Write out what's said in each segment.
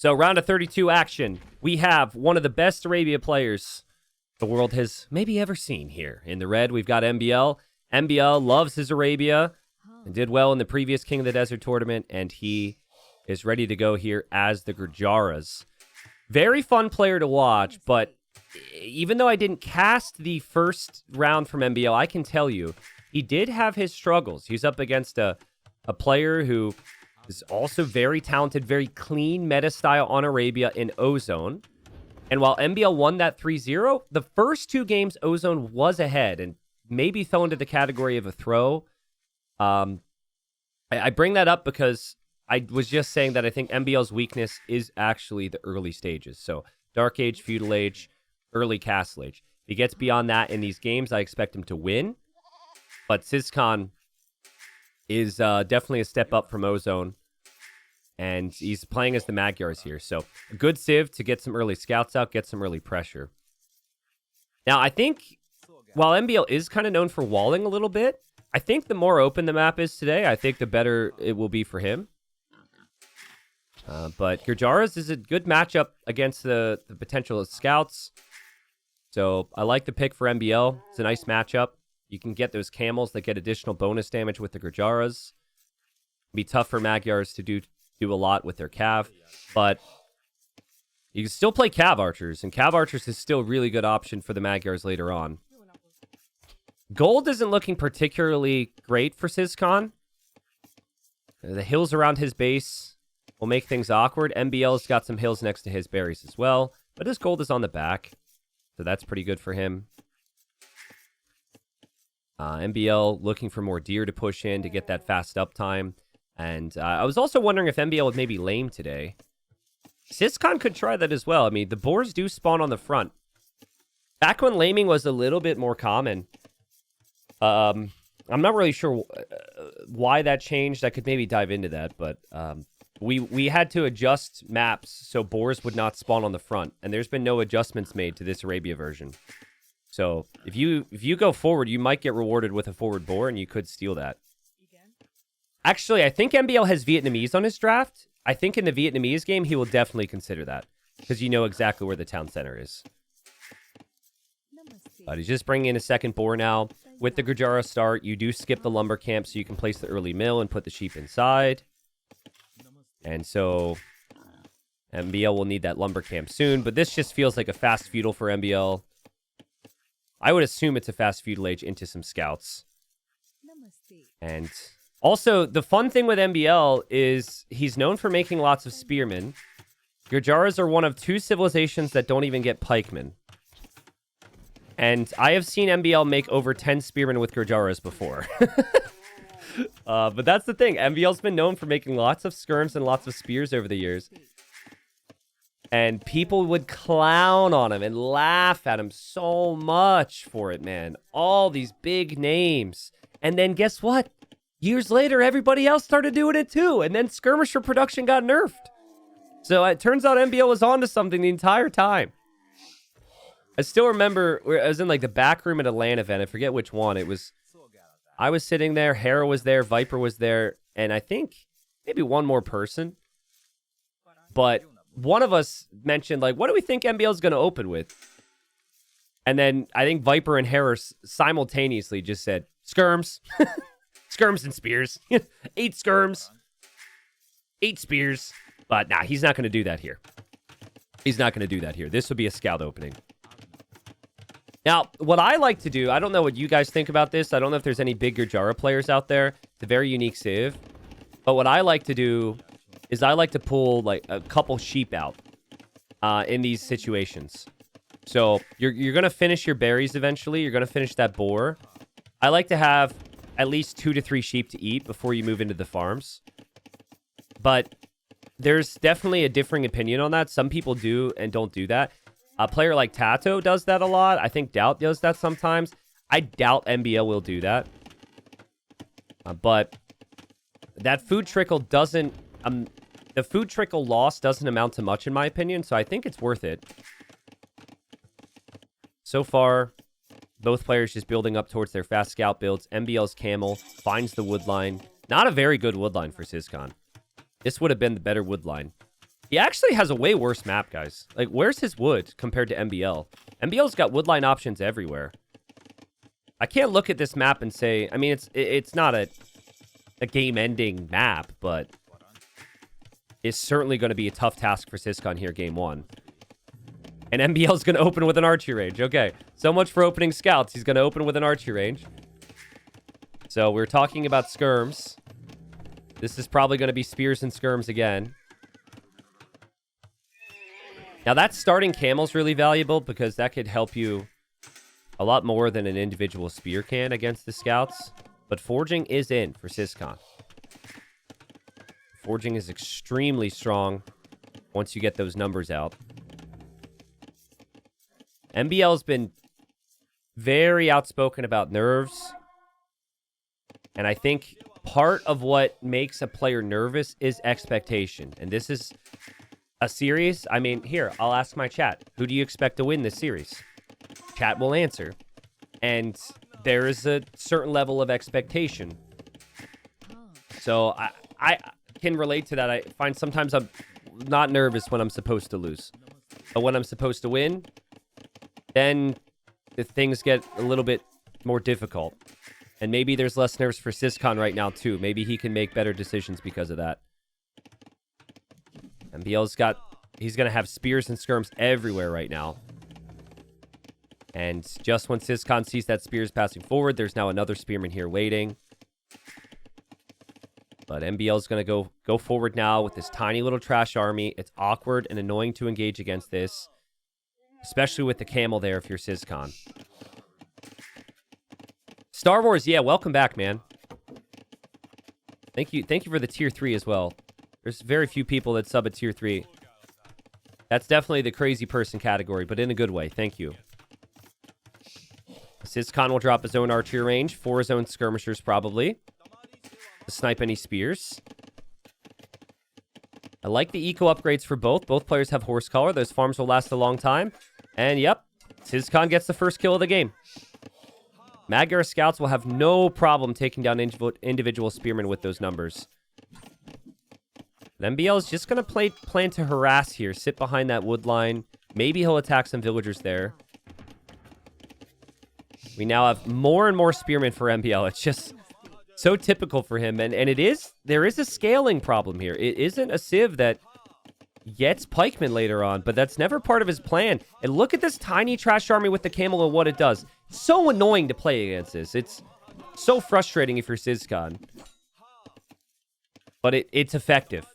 So round of 32 action. We have one of the best Arabia players the world has maybe ever seen here. In the red, we've got MbL. MbL loves his Arabia and did well in the previous King of the Desert tournament, and he is ready to go here as the Gujaras. Very fun player to watch, but even though I didn't cast the first round from MbL, I can tell you, he did have his struggles. He's up against a player who is also very talented, very clean meta style on Arabia in Ozone. And while MbL won that 3-0, the first two games Ozone was ahead and maybe fell into the category of a throw. I bring that up because I was just saying that I think MbL's weakness is actually the early stages. So Dark Age, Feudal Age, early Castle Age. If he gets beyond that in these games, I expect him to win. But Ciskhan is definitely a step up from Ozone. And he's playing as the Magyars here. So a good civ to get some early scouts out, get some early pressure. Now, I think while MbL is kind of known for walling a little bit, I think the more open the map is today, I think the better it will be for him. But Gujaras is a good matchup against the potential scouts. So I like the pick for MbL. It's a nice matchup. You can get those camels that get additional bonus damage with the Gujaras. It'd be tough for Magyars to do a lot with their Cav, but you can still play Cav Archers, and Cav Archers is still a really good option for the Magyars later on. Gold isn't looking particularly great for Ciskhan. The hills around his base will make things awkward. MbL's got some hills next to his berries as well, but his gold is on the back, so that's pretty good for him. MbL looking for more deer to push in to get that fast uptime. And I was also wondering if MbL would maybe lame today. Ciskhan could try that as well. I mean, the boars do spawn on the front. Back when laming was a little bit more common, I'm not really sure why that changed. I could maybe dive into that, but we had to adjust maps so boars would not spawn on the front, and there's been no adjustments made to this Arabia version. So if you go forward, you might get rewarded with a forward boar, and you could steal that. Actually, I think MbL has Vietnamese on his draft. I think in the Vietnamese game, he will definitely consider that, because you know exactly where the town center is. But he's just bringing in a second boar now. With the Gujara start, you do skip the lumber camp, so you can place the early mill and put the sheep inside. And so MbL will need that lumber camp soon, but this just feels like a fast feudal for MbL. I would assume it's a fast feudal age into some scouts. And also, the fun thing with MbL is he's known for making lots of spearmen. Gujaras are one of two civilizations that don't even get pikemen. And I have seen MbL make over 10 spearmen with Gujaras before. But that's the thing. MbL's been known for making lots of skirms and lots of spears over the years. And people would clown on him and laugh at him so much for it, man. All these big names. And then guess what? Years later, everybody else started doing it too. And then skirmisher production got nerfed. So it turns out MbL was onto something the entire time. I still remember, I was in like the back room at a LAN event. I forget which one. I was sitting there, Hera was there, Viper was there, and I think maybe one more person. But one of us mentioned, like, what do we think MbL is going to open with? And then I think Viper and Hera simultaneously just said, skirms. Skirms and spears. 8 skirms. 8 spears. But nah, he's not going to do that here. He's not going to do that here. This would be a scout opening. Now, what I like to do, I don't know what you guys think about this. I don't know if there's any big Gujara players out there. It's a very unique civ. But what I like to do is I like to pull like a couple sheep out in these situations. So you're going to finish your berries eventually. You're going to finish that boar. I like to have at least 2 to 3 sheep to eat before you move into the farms. But there's definitely a differing opinion on that. Some people do and don't do that. A player like Tato does that a lot. I think Doubt does that sometimes. I doubt MbL will do that. But that food trickle doesn't... the food trickle loss doesn't amount to much in my opinion, so I think it's worth it. So far, both players just building up towards their fast scout builds. MbL's camel finds the wood line. Not a very good wood line for Ciskhan. This would have been the better wood line. He actually has a way worse map, guys. Like, where's his wood compared to MbL? MbL's got wood line options everywhere. I can't look at this map and say... I mean, it's not a game-ending map, but... it's certainly going to be a tough task for Ciskhan here, game 1. And MbL's going to open with an archery range. Okay, so much for opening scouts. He's going to open with an archery range. So we're talking about skirms. This is probably going to be spears and skirms again. Now, that starting camel's really valuable because that could help you a lot more than an individual spear can against the scouts. But forging is in for Ciskhan. Forging is extremely strong once you get those numbers out. MbL's been very outspoken about nerves. And I think part of what makes a player nervous is expectation. And this is a series. I mean, here, I'll ask my chat. Who do you expect to win this series? Chat will answer. And there is a certain level of expectation. So I can relate to that. I find sometimes I'm not nervous when I'm supposed to lose. But when I'm supposed to win, then the things get a little bit more difficult. And maybe there's less nerves for Ciskhan right now, too. Maybe he can make better decisions because of that. MbL's got... he's going to have spears and skirms everywhere right now. And just when Ciskhan sees that spears passing forward, there's now another spearman here waiting. But MbL's going to go forward now with this tiny little trash army. It's awkward and annoying to engage against this. Especially with the camel there if you're Ciskhan. Star Wars, yeah, welcome back, man. Thank you for the tier 3 as well. There's very few people that sub at tier 3. That's definitely the crazy person category, but in a good way. Thank you. Ciskhan will drop his own archery range for his own skirmishers, probably. To snipe any spears. I like the eco upgrades for both. Both players have horse collar. Those farms will last a long time. And yep, Ciskhan gets the first kill of the game. Magyar scouts will have no problem taking down individual spearmen with those numbers. MbL is just going to plan to harass here. Sit behind that wood line. Maybe he'll attack some villagers there. We now have more and more spearmen for MbL. It's just so typical for him. And there is a scaling problem here. It isn't a civ that gets pikemen later on, but that's never part of his plan. And look at this tiny trash army with the camel and what it does. So annoying to play against this. It's so frustrating if you're Ciskhan. But it's effective.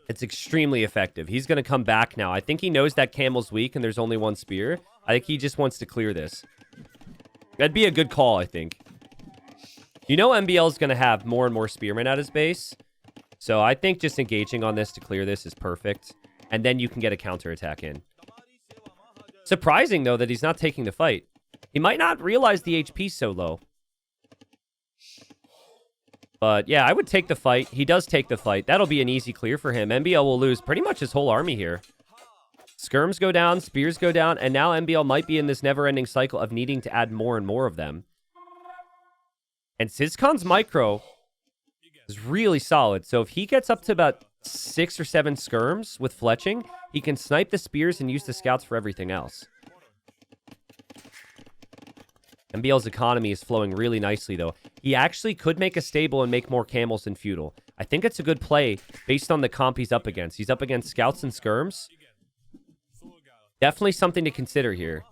It's extremely effective. He's going to come back now. I think he knows that camel's weak and there's only one spear. I think he just wants to clear this. That'd be a good call, I think. You know MbL is going to have more and more spearmen at his base. So I think just engaging on this to clear this is perfect. And then you can get a counterattack in. Surprising, though, that he's not taking the fight. He might not realize the HP's so low. But yeah, I would take the fight. He does take the fight. That'll be an easy clear for him. MbL will lose pretty much his whole army here. Skirms go down, spears go down, and now MbL might be in this never-ending cycle of needing to add more and more of them. And Ciskhan's micro is really solid. So if he gets up to about 6 or 7 skirms with fletching, he can snipe the spears and use the scouts for everything else. MbL's economy is flowing really nicely, though. He actually could make a stable and make more camels than feudal. I think it's a good play based on the comp he's up against. He's up against scouts and skirms. Definitely something to consider here.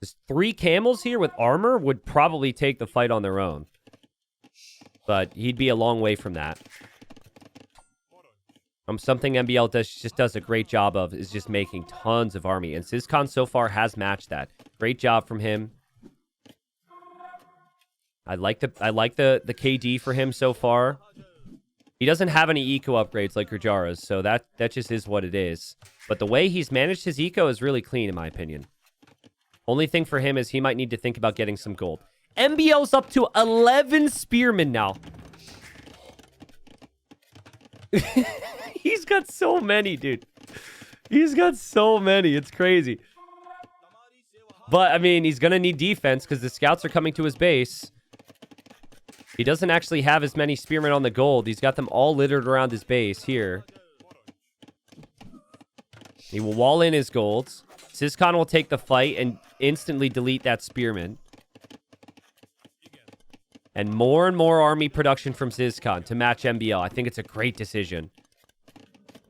There's 3 camels here with armor would probably take the fight on their own. But he'd be a long way from that. Something MbL just does a great job of is just making tons of army. And Ciskhan so far has matched that. Great job from him. I like the KD for him so far. He doesn't have any eco upgrades like Gurjara's, so that just is what it is. But the way he's managed his eco is really clean, in my opinion. Only thing for him is he might need to think about getting some gold. MbL's up to 11 spearmen now. He's got so many, dude. He's got so many. It's crazy. But, I mean, he's going to need defense because the scouts are coming to his base. He doesn't actually have as many spearmen on the gold. He's got them all littered around his base here. He will wall in his golds. Ciskhan will take the fight and instantly delete that spearman. And more army production from Ciskhan to match MbL. I think it's a great decision.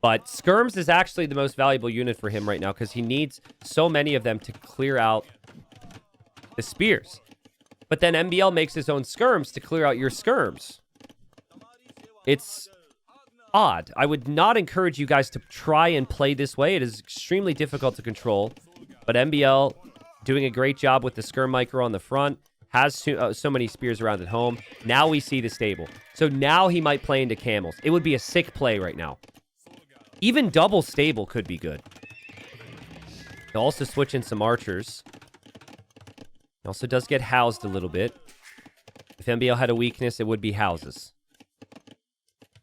But skirms is actually the most valuable unit for him right now because he needs so many of them to clear out the spears. But then MbL makes his own skirms to clear out your skirms. It's odd. I would not encourage you guys to try and play this way. It is extremely difficult to control. But MbL doing a great job with the skirm micro on the front. Has so many spears around at home. Now we see the stable. So now he might play into camels. It would be a sick play right now. Even double stable could be good. He'll also switch in some archers. He also does get housed a little bit. If MbL had a weakness, it would be houses.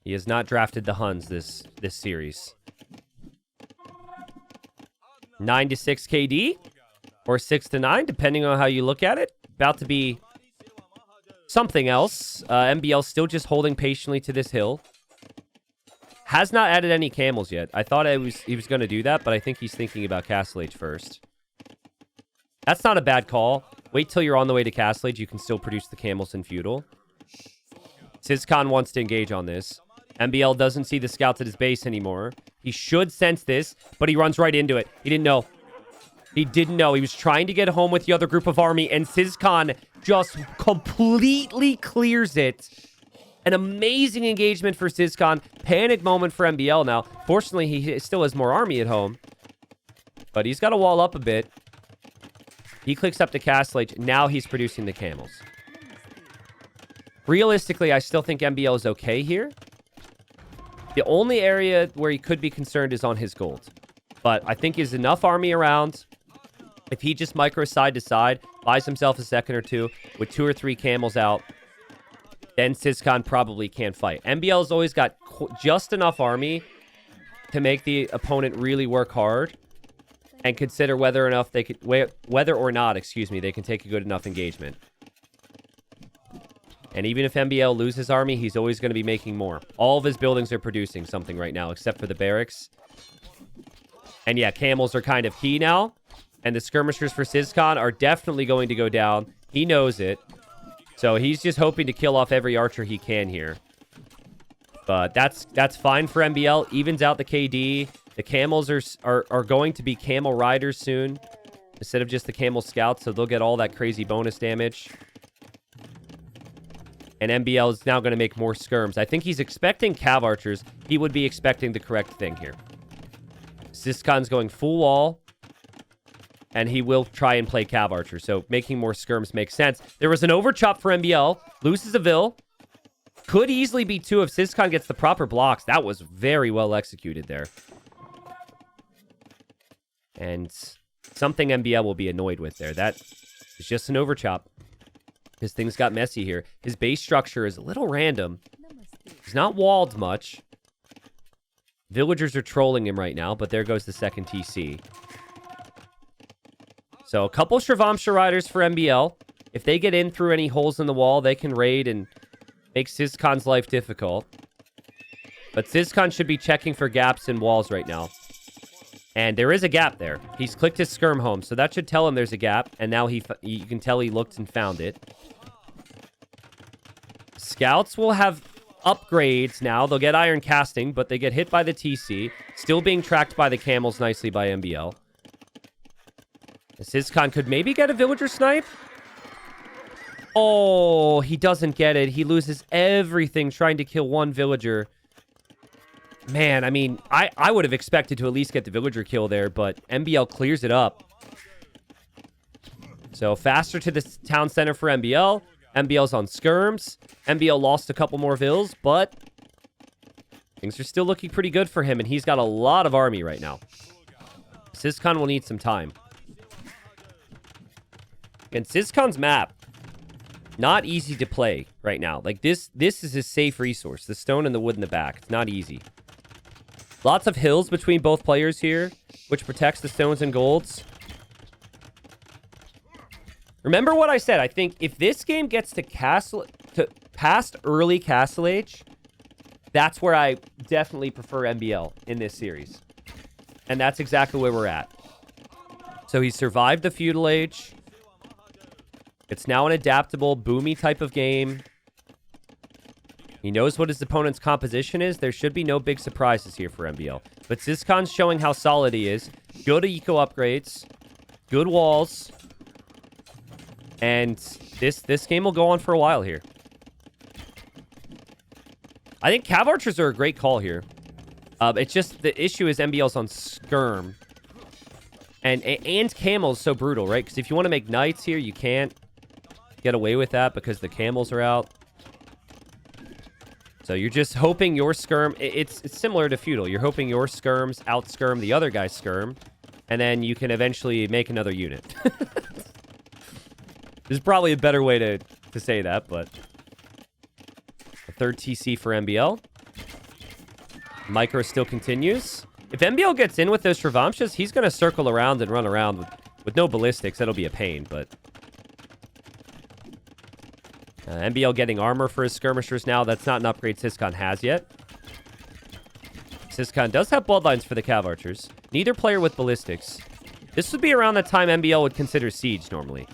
He has not drafted the Huns this series. 9 to 6 KD. Or 6 to 9, depending on how you look at it. About to be something else. MbL still just holding patiently to this hill. Has not added any camels yet. I thought he was going to do that, but I think he's thinking about Castle Age first. That's not a bad call. Wait till you're on the way to Castle Age. You can still produce the camels in feudal. Ciskhan wants to engage on this. MbL doesn't see the scouts at his base anymore. He should sense this, but he runs right into it. He didn't know. He didn't know. He was trying to get home with the other group of army, and Ciskhan just completely clears it. An amazing engagement for Ciskhan. Panic moment for MbL now. Fortunately, he still has more army at home. But he's got to wall up a bit. He clicks up to Castle Age. Now he's producing the camels. Realistically, I still think MbL is okay here. The only area where he could be concerned is on his gold. But I think there's enough army around. If he just micros side to side, buys himself a second or two with 2 or 3 camels out, then Ciskhan probably can't fight. MbL's always got just enough army to make the opponent really work hard and consider whether or not they can take a good enough engagement. And even if MbL loses army, he's always going to be making more. All of his buildings are producing something right now, except for the barracks. And yeah, camels are kind of key now. And the skirmishers for Ciskhan are definitely going to go down. He knows it. So he's just hoping to kill off every archer he can here. But that's fine for MbL. Evens out the KD. The camels are going to be camel riders soon. Instead of just the camel scouts. So they'll get all that crazy bonus damage. And MbL is now going to make more skirms. I think he's expecting cav archers. He would be expecting the correct thing here. Ciskhan's going full wall. And he will try and play cav archer. So making more skirms makes sense. There was an overchop for MbL. Loses a Vil. Could easily be 2 if Ciskhan gets the proper blocks. That was very well executed there. And something MbL will be annoyed with there. That is just an overchop. Because things got messy here. His base structure is a little random. He's not walled much. Villagers are trolling him right now, but there goes the second TC. So a couple Shravamsha riders for MbL. If they get in through any holes in the wall, they can raid and make Ciskhan's life difficult. But Ciskhan should be checking for gaps in walls right now. And there is a gap there. He's clicked his skirm home, so that should tell him there's a gap. And now you can tell he looked and found it. Scouts will have upgrades now. They'll get iron casting, but they get hit by the TC. Still being tracked by the camels nicely by MbL. Ciskhan could maybe get a villager snipe. Oh, he doesn't get it. He loses everything trying to kill one villager. Man, I mean, I would have expected to at least get the villager kill there, but MbL clears it up. So faster to the town center for MbL. MbL's on skirms. MbL lost a couple more vills, but things are still looking pretty good for him, and he's got a lot of army right now. Ciskhan will need some time. And Ciskhan's map, not easy to play right now. Like, this is his safe resource. The stone and the wood in the back. It's not easy. Lots of hills between both players here, which protects the stones and golds. Remember what I said. I think if this game gets to past early Castle Age, that's where I definitely prefer MbL in this series. And that's exactly where we're at. So he survived the feudal age. It's now an adaptable, boomy type of game. He knows what his opponent's composition is. There should be no big surprises here for MbL. But Ciskhan's showing how solid he is. Good eco upgrades. Good walls. And this game will go on for a while here. I think Cav Archers are a great call here. It's just the issue is MbL's on Skirm. And Camel's so brutal, right? Because if you want to make Knights here, you can't get away with that because the Camels are out. So you're just hoping your Skirm... It's similar to Feudal. You're hoping your Skirms out-Skirm the other guy's Skirm. And then you can eventually make another unit. There's probably a better way to say that, but... A third TC for MbL. Micro still continues. If MbL gets in with those Travamshas, he's going to circle around and run around with no ballistics. That'll be a pain, but... MbL getting armor for his skirmishers now. That's not an upgrade Ciskhan has yet. Ciskhan does have bloodlines for the Cav Archers. Neither player with ballistics. This would be around the time MbL would consider siege normally.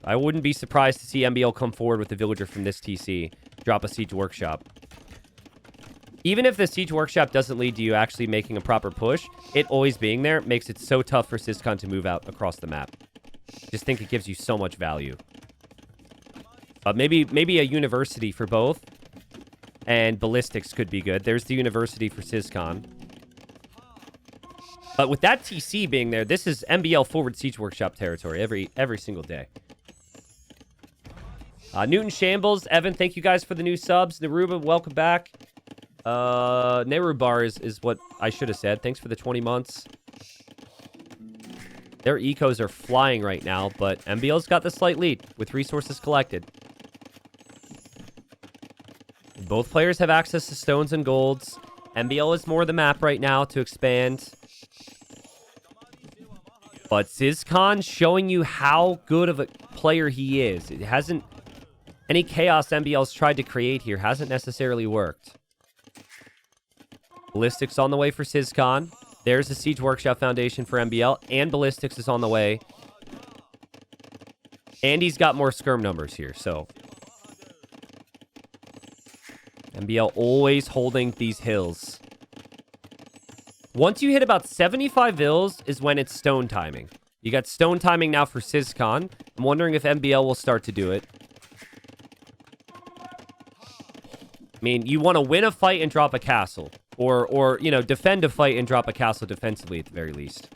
I wouldn't be surprised to see MbL come forward with the villager from this TC. Drop a siege workshop. Even if the siege workshop doesn't lead to you actually making a proper push, it always being there makes it so tough for Ciskhan to move out across the map. Just think it gives you so much value. Maybe a university for both. And ballistics could be good. There's the university for Ciskhan. But with that TC being there, this is MbL forward siege workshop territory every single day. Newton Shambles, Evan, thank you guys for the new subs. Naruba, welcome back. Nerubar is what I should have said. Thanks for the 20 months. Their ecos are flying right now, but MbL's got the slight lead with resources collected. Both players have access to stones and golds. MbL is more the map right now to expand. But Ciskhan showing you how good of a player he is. It hasn't... Any chaos MbL's tried to create here hasn't necessarily worked. Ballistics on the way for Ciskhan. There's the Siege Workshop Foundation for MbL. And Ballistics is on the way. And he's got more skirm numbers here, so... MbL always holding these hills. Once you hit about 75 hills is when it's stone timing. You got stone timing now for Ciskhan. I'm wondering if MbL will start to do it. I mean, you want to win a fight and drop a castle. Or you know, defend a fight and drop a castle defensively at the very least.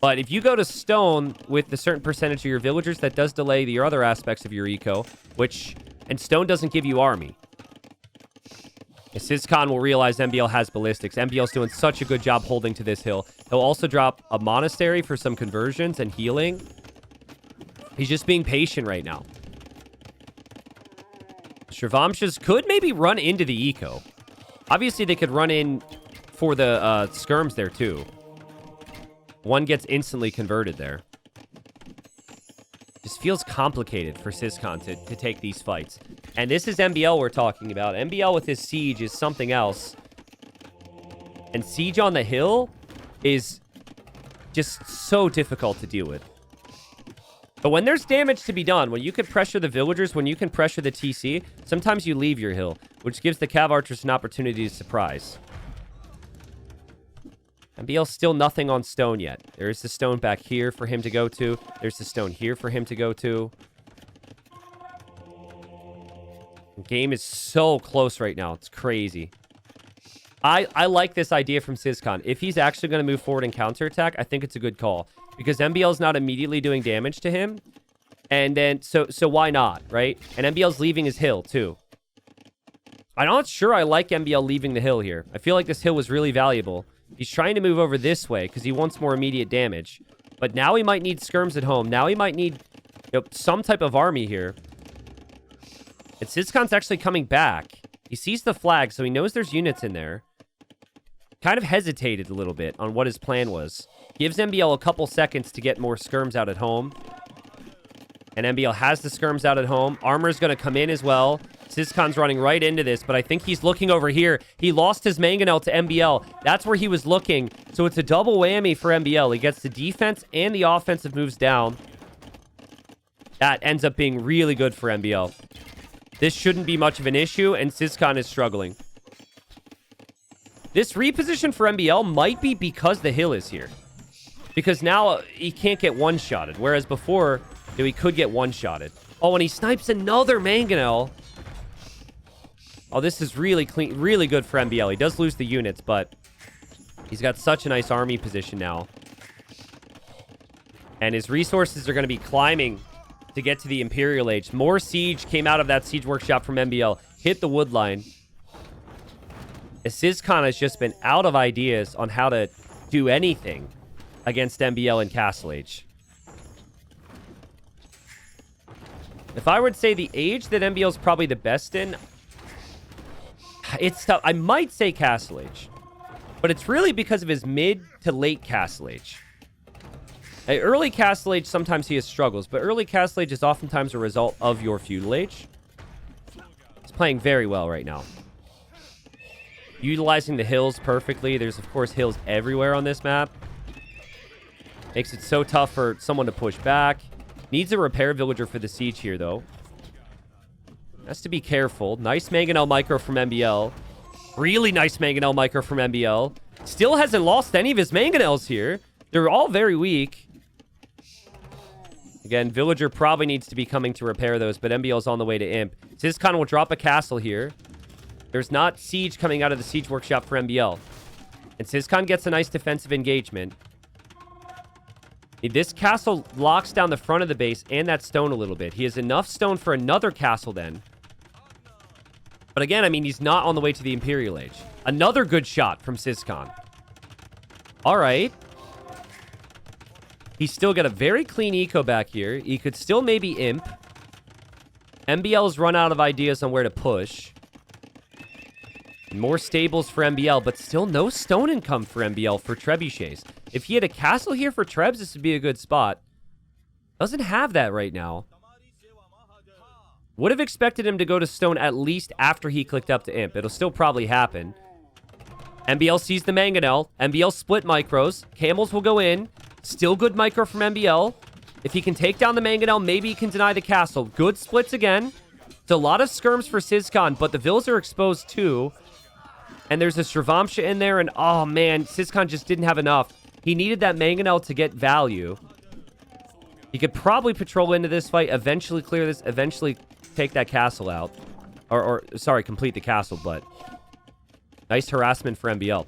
But if you go to stone with a certain percentage of your villagers, that does delay your other aspects of your eco, which... And stone doesn't give you army. Ciskhan will realize MbL has ballistics. MbL's doing such a good job holding to this hill. He'll also drop a monastery for some conversions and healing. He's just being patient right now. Travamshas could maybe run into the eco. Obviously, they could run in for the skirms there, too. One gets instantly converted there. Just feels complicated for Ciskhan to take these fights. And this is MbL we're talking about. MbL with his siege is something else. And siege on the hill is just so difficult to deal with. But when there's damage to be done, when you can pressure the villagers, when you can pressure the TC, sometimes you leave your hill, which gives the Cav Archers an opportunity to surprise. MbL's still nothing on stone yet. There is the stone back here for him to go to. There's the stone here for him to go to. The game is so close right now. It's crazy. I like this idea from Ciskhan. If he's actually going to move forward and counterattack, I think it's a good call. Because MbL's not immediately doing damage to him. And then, so why not, right? And MbL's leaving his hill, too. I'm not sure I like MbL leaving the hill here. I feel like this hill was really valuable. He's trying to move over this way because he wants more immediate damage. But now he might need skirms at home. Now he might need some type of army here. And Ciskhan's actually coming back. He sees the flag, so he knows there's units in there. Kind of hesitated a little bit on what his plan was. Gives MbL a couple seconds to get more skirms out at home. And MbL has the skirms out at home. Armor's going to come in as well. Ciskhan's running right into this, but I think he's looking over here. He lost his mangonel to MbL. That's where he was looking. So it's a double whammy for MbL. He gets the defense and the offensive moves down. That ends up being really good for MbL. This shouldn't be much of an issue, and Ciskhan is struggling. This reposition for MbL might be because the hill is here. Because now he can't get one-shotted, whereas before, he could get one-shotted. Oh, and he snipes another mangonel. Oh, this is really clean, really good for MbL. He does lose the units, but he's got such a nice army position now. And his resources are going to be climbing to get to the Imperial Age. More siege came out of that siege workshop from MbL. Hit the wood line. Ciskhan has just been out of ideas on how to do anything against MbL in Castle Age. If I would say the age that MbL is probably the best in, it's tough. I might say Castle Age, but it's really because of his mid to late Castle Age. Early Castle Age, sometimes he has struggles, but early Castle Age is oftentimes a result of your Feudal Age. He's playing very well right now. Utilizing the hills perfectly. There's, of course, hills everywhere on this map. Makes it so tough for someone to push back. Needs a repair villager for the siege here, though. Has to be careful. Nice mangonel micro from MbL. Really nice mangonel micro from MbL. Still hasn't lost any of his mangonels here. They're all very weak. Again, villager probably needs to be coming to repair those, but MbL's on the way to imp. Ciskhan will drop a castle here. There's not siege coming out of the siege workshop for MbL. And Ciskhan gets a nice defensive engagement. This castle locks down the front of the base and that stone a little bit. He has enough stone for another castle then. But again, I mean, he's not on the way to the Imperial Age. Another good shot from Ciskhan. All right. He's still got a very clean eco back here. He could still maybe imp. MbL's run out of ideas on where to push. More stables for MbL, but still no stone income for MbL for trebuchets. If he had a castle here for trebs, this would be a good spot. Doesn't have that right now. Would have expected him to go to stone at least after he clicked up to imp. It'll still probably happen. MbL sees the mangonel. MbL split micros. Camels will go in. Still good micro from MbL. If he can take down the mangonel, maybe he can deny the castle. Good splits again. It's a lot of skirms for Ciskhan, but the vills are exposed too. And there's a Sravamsha in there, and oh man, Ciskhan just didn't have enough. He needed that mangonel to get value. He could probably patrol into this fight, eventually clear this, eventually take that castle out. Sorry, complete the castle, but nice harassment for MbL.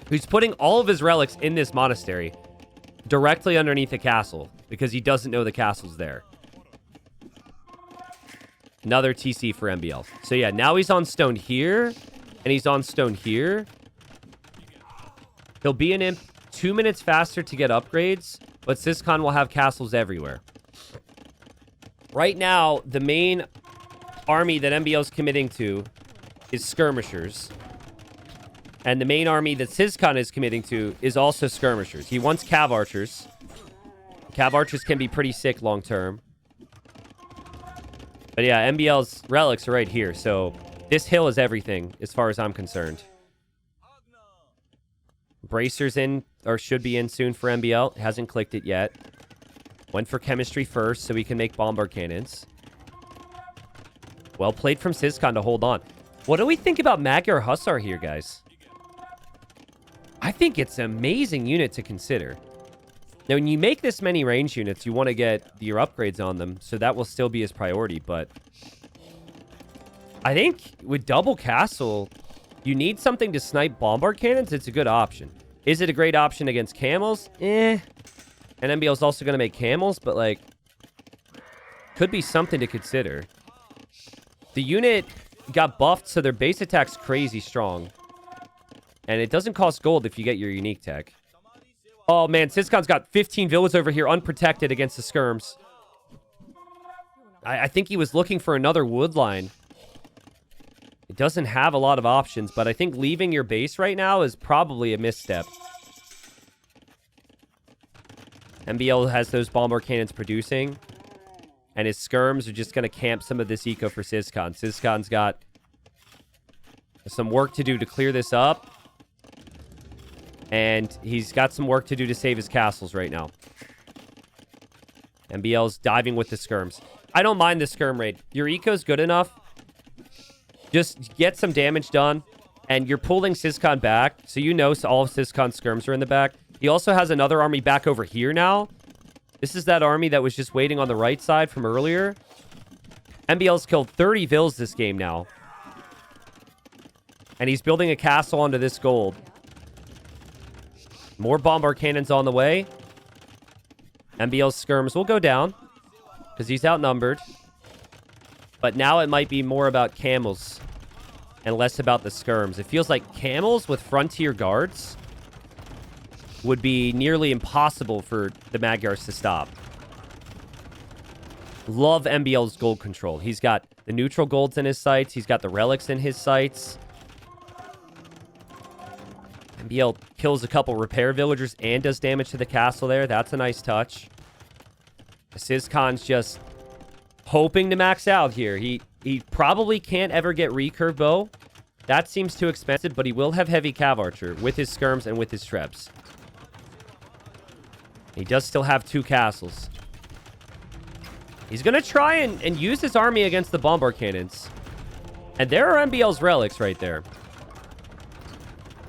He's putting all of his relics in this monastery directly underneath the castle because he doesn't know the castle's there. Another TC for MbL. So yeah, now he's on stone here, and he's on stone here. He'll be an imp 2 minutes faster to get upgrades, but Ciskhan will have castles everywhere. Right now, the main army that MbL's committing to is skirmishers. And the main army that Ciskhan is committing to is also skirmishers. He wants cav archers. Cav archers can be pretty sick long term. But yeah, MbL's relics are right here, so this hill is everything as far as I'm concerned. Bracers in, or should be in soon for MbL. Hasn't clicked it yet. Went for chemistry first so we can make bombard cannons. Well played from Ciskhan to hold on. What do we think about Magyar Hussar here, guys? I think it's an amazing unit to consider. Now, when you make this many range units, you want to get your upgrades on them, so that will still be his priority, but I think with double castle, you need something to snipe bombard cannons. It's a good option. Is it a great option against camels? And MbL is also going to make camels, but like, could be something to consider. The unit got buffed, so their base attack's crazy strong. And it doesn't cost gold if you get your unique tech. Oh man, Ciskhan's got 15 villas over here unprotected against the skirms. I think he was looking for another wood line. It doesn't have a lot of options, but I think leaving your base right now is probably a misstep. MbL has those bombard cannons producing. And his skirms are just going to camp some of this eco for Ciskhan. Ciskhan's got some work to do to clear this up. And he's got some work to do to save his castles right now. MbL's diving with the skirms. I don't mind the skirm raid. Your eco's good enough. Just get some damage done. And you're pulling Ciskhan back. So you know all of Ciskhan's skirms are in the back. He also has another army back over here now. This is that army that was just waiting on the right side from earlier. MbL's killed 30 vills this game now. And he's building a castle onto this gold. More bombard cannons on the way. MbL's skirms will go down because he's outnumbered. But now it might be more about camels and less about the skirms. It feels like camels with frontier guards would be nearly impossible for the Magyars to stop. Love MbL's gold control. He's got the neutral golds in his sights. He's got the relics in his sights. MbL kills a couple repair villagers and does damage to the castle there. That's a nice touch. Ciskhan's just hoping to max out here. He probably can't ever get recurve bow. That seems too expensive, but he will have heavy cav archer with his skirms and with his trebs. He does still have 2 castles. He's going to try and use his army against the bombard cannons. And there are MbL's relics right there.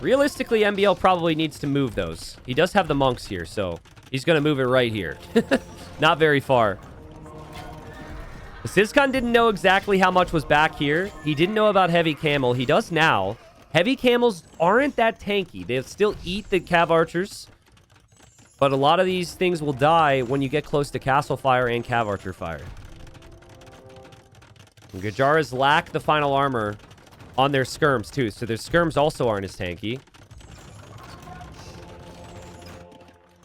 Realistically, MbL probably needs to move those. He does have the monks here, so he's going to move it right here. Not very far. Ciskhan didn't know exactly how much was back here. He didn't know about heavy camel. He does now. Heavy camels aren't that tanky. They'll still eat the cav archers. But a lot of these things will die when you get close to castle fire and cav archer fire. And Gujaras lack the final armor on their skirms too, so their skirms also aren't as tanky.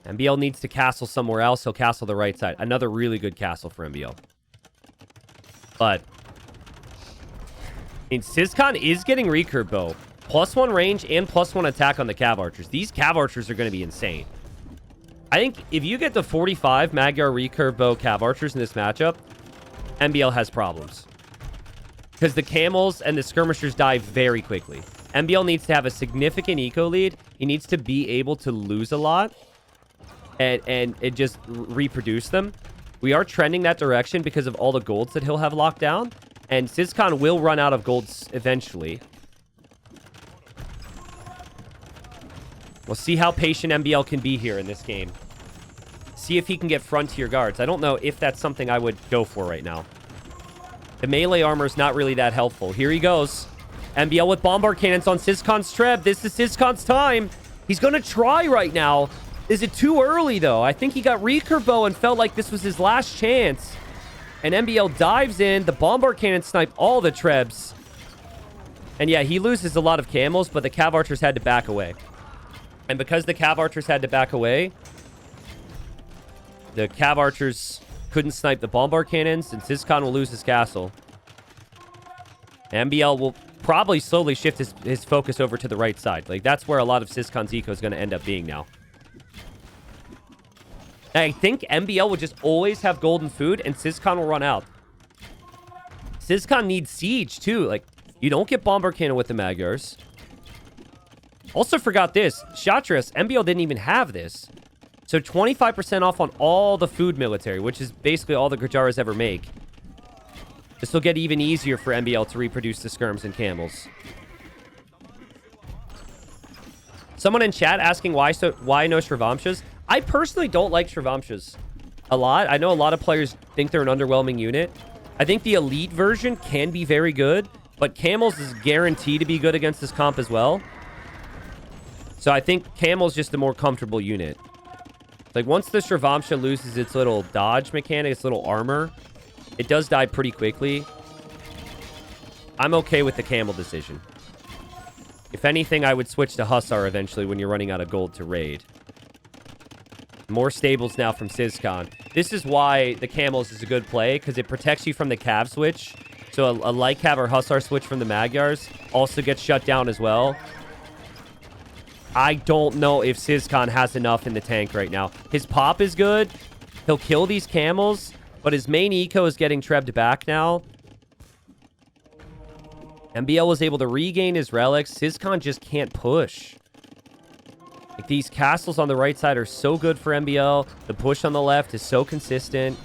MbL needs to castle somewhere else. He'll castle the right side. Another really good castle for MbL. But Ciskhan is getting recurve bow. +1 range and +1 attack on the cav archers. These cav archers are going to be insane. I think if you get the 45 Magyar recurve bow cav archers in this matchup, MbL has problems. Because the camels and the skirmishers die very quickly. MbL needs to have a significant eco lead. He needs to be able to lose a lot. And it just reproduce them. We are trending that direction because of all the golds that he'll have locked down. And Ciskhan will run out of golds eventually. We'll see how patient MbL can be here in this game. See if he can get frontier guards. I don't know if that's something I would go for right now. The melee armor is not really that helpful. Here he goes. MbL with bombard cannons on Ciskhan's treb. This is Ciskhan's time. He's going to try right now. Is it too early, though? I think he got recurve bow and felt like this was his last chance. And MbL dives in. The bombard cannon snipe all the trebs. And yeah, he loses a lot of camels, but the cav archers had to back away. And because the cav archers had to back away, the cav archers couldn't snipe the bombard cannons, and Ciskhan will lose his castle. MbL will probably slowly shift his focus over to the right side. Like, that's where a lot of Ciskhan's eco is going to end up being now. I think MbL will just always have golden food, and Ciskhan will run out. Ciskhan needs siege, too. Like, you don't get bombard cannon with the Magyars. Also forgot this. Shatras, MbL didn't even have this. So 25% off on all the food military, which is basically all the Gujaras ever make. This will get even easier for MbL to reproduce the skirms and camels. Someone in chat asking why no Shravamshas. I personally don't like Shravamshas a lot. I know a lot of players think they're an underwhelming unit. I think the elite version can be very good, but camels is guaranteed to be good against this comp as well. So I think camel's just a more comfortable unit. Like, once the Shravamsha loses its little dodge mechanic, its little armor, it does die pretty quickly. I'm okay with the camel decision. If anything, I would switch to Hussar eventually when you're running out of gold to raid. More stables now from Ciskhan. This is why the camels is a good play, because it protects you from the cav switch. So a light cav or Hussar switch from the Magyars also gets shut down as well. I don't know if Ciskhan has enough in the tank right now. His pop is good. He'll kill these camels. But his main eco is getting trebbed back now. MbL was able to regain his relics. Ciskhan just can't push. Like, these castles on the right side are so good for MbL. The push on the left is so consistent.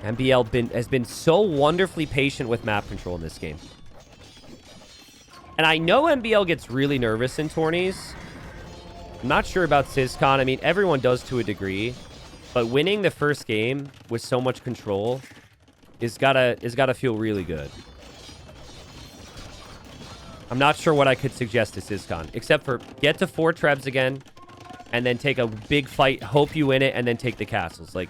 MbL has been so wonderfully patient with map control in this game. And I know MbL gets really nervous in tourneys. I'm not sure about Ciskhan. I mean, everyone does to a degree. But winning the first game with so much control is gotta feel really good. I'm not sure what I could suggest to Ciskhan, except for get to 4 trebs again, and then take a big fight, hope you win it, and then take the castles. Like,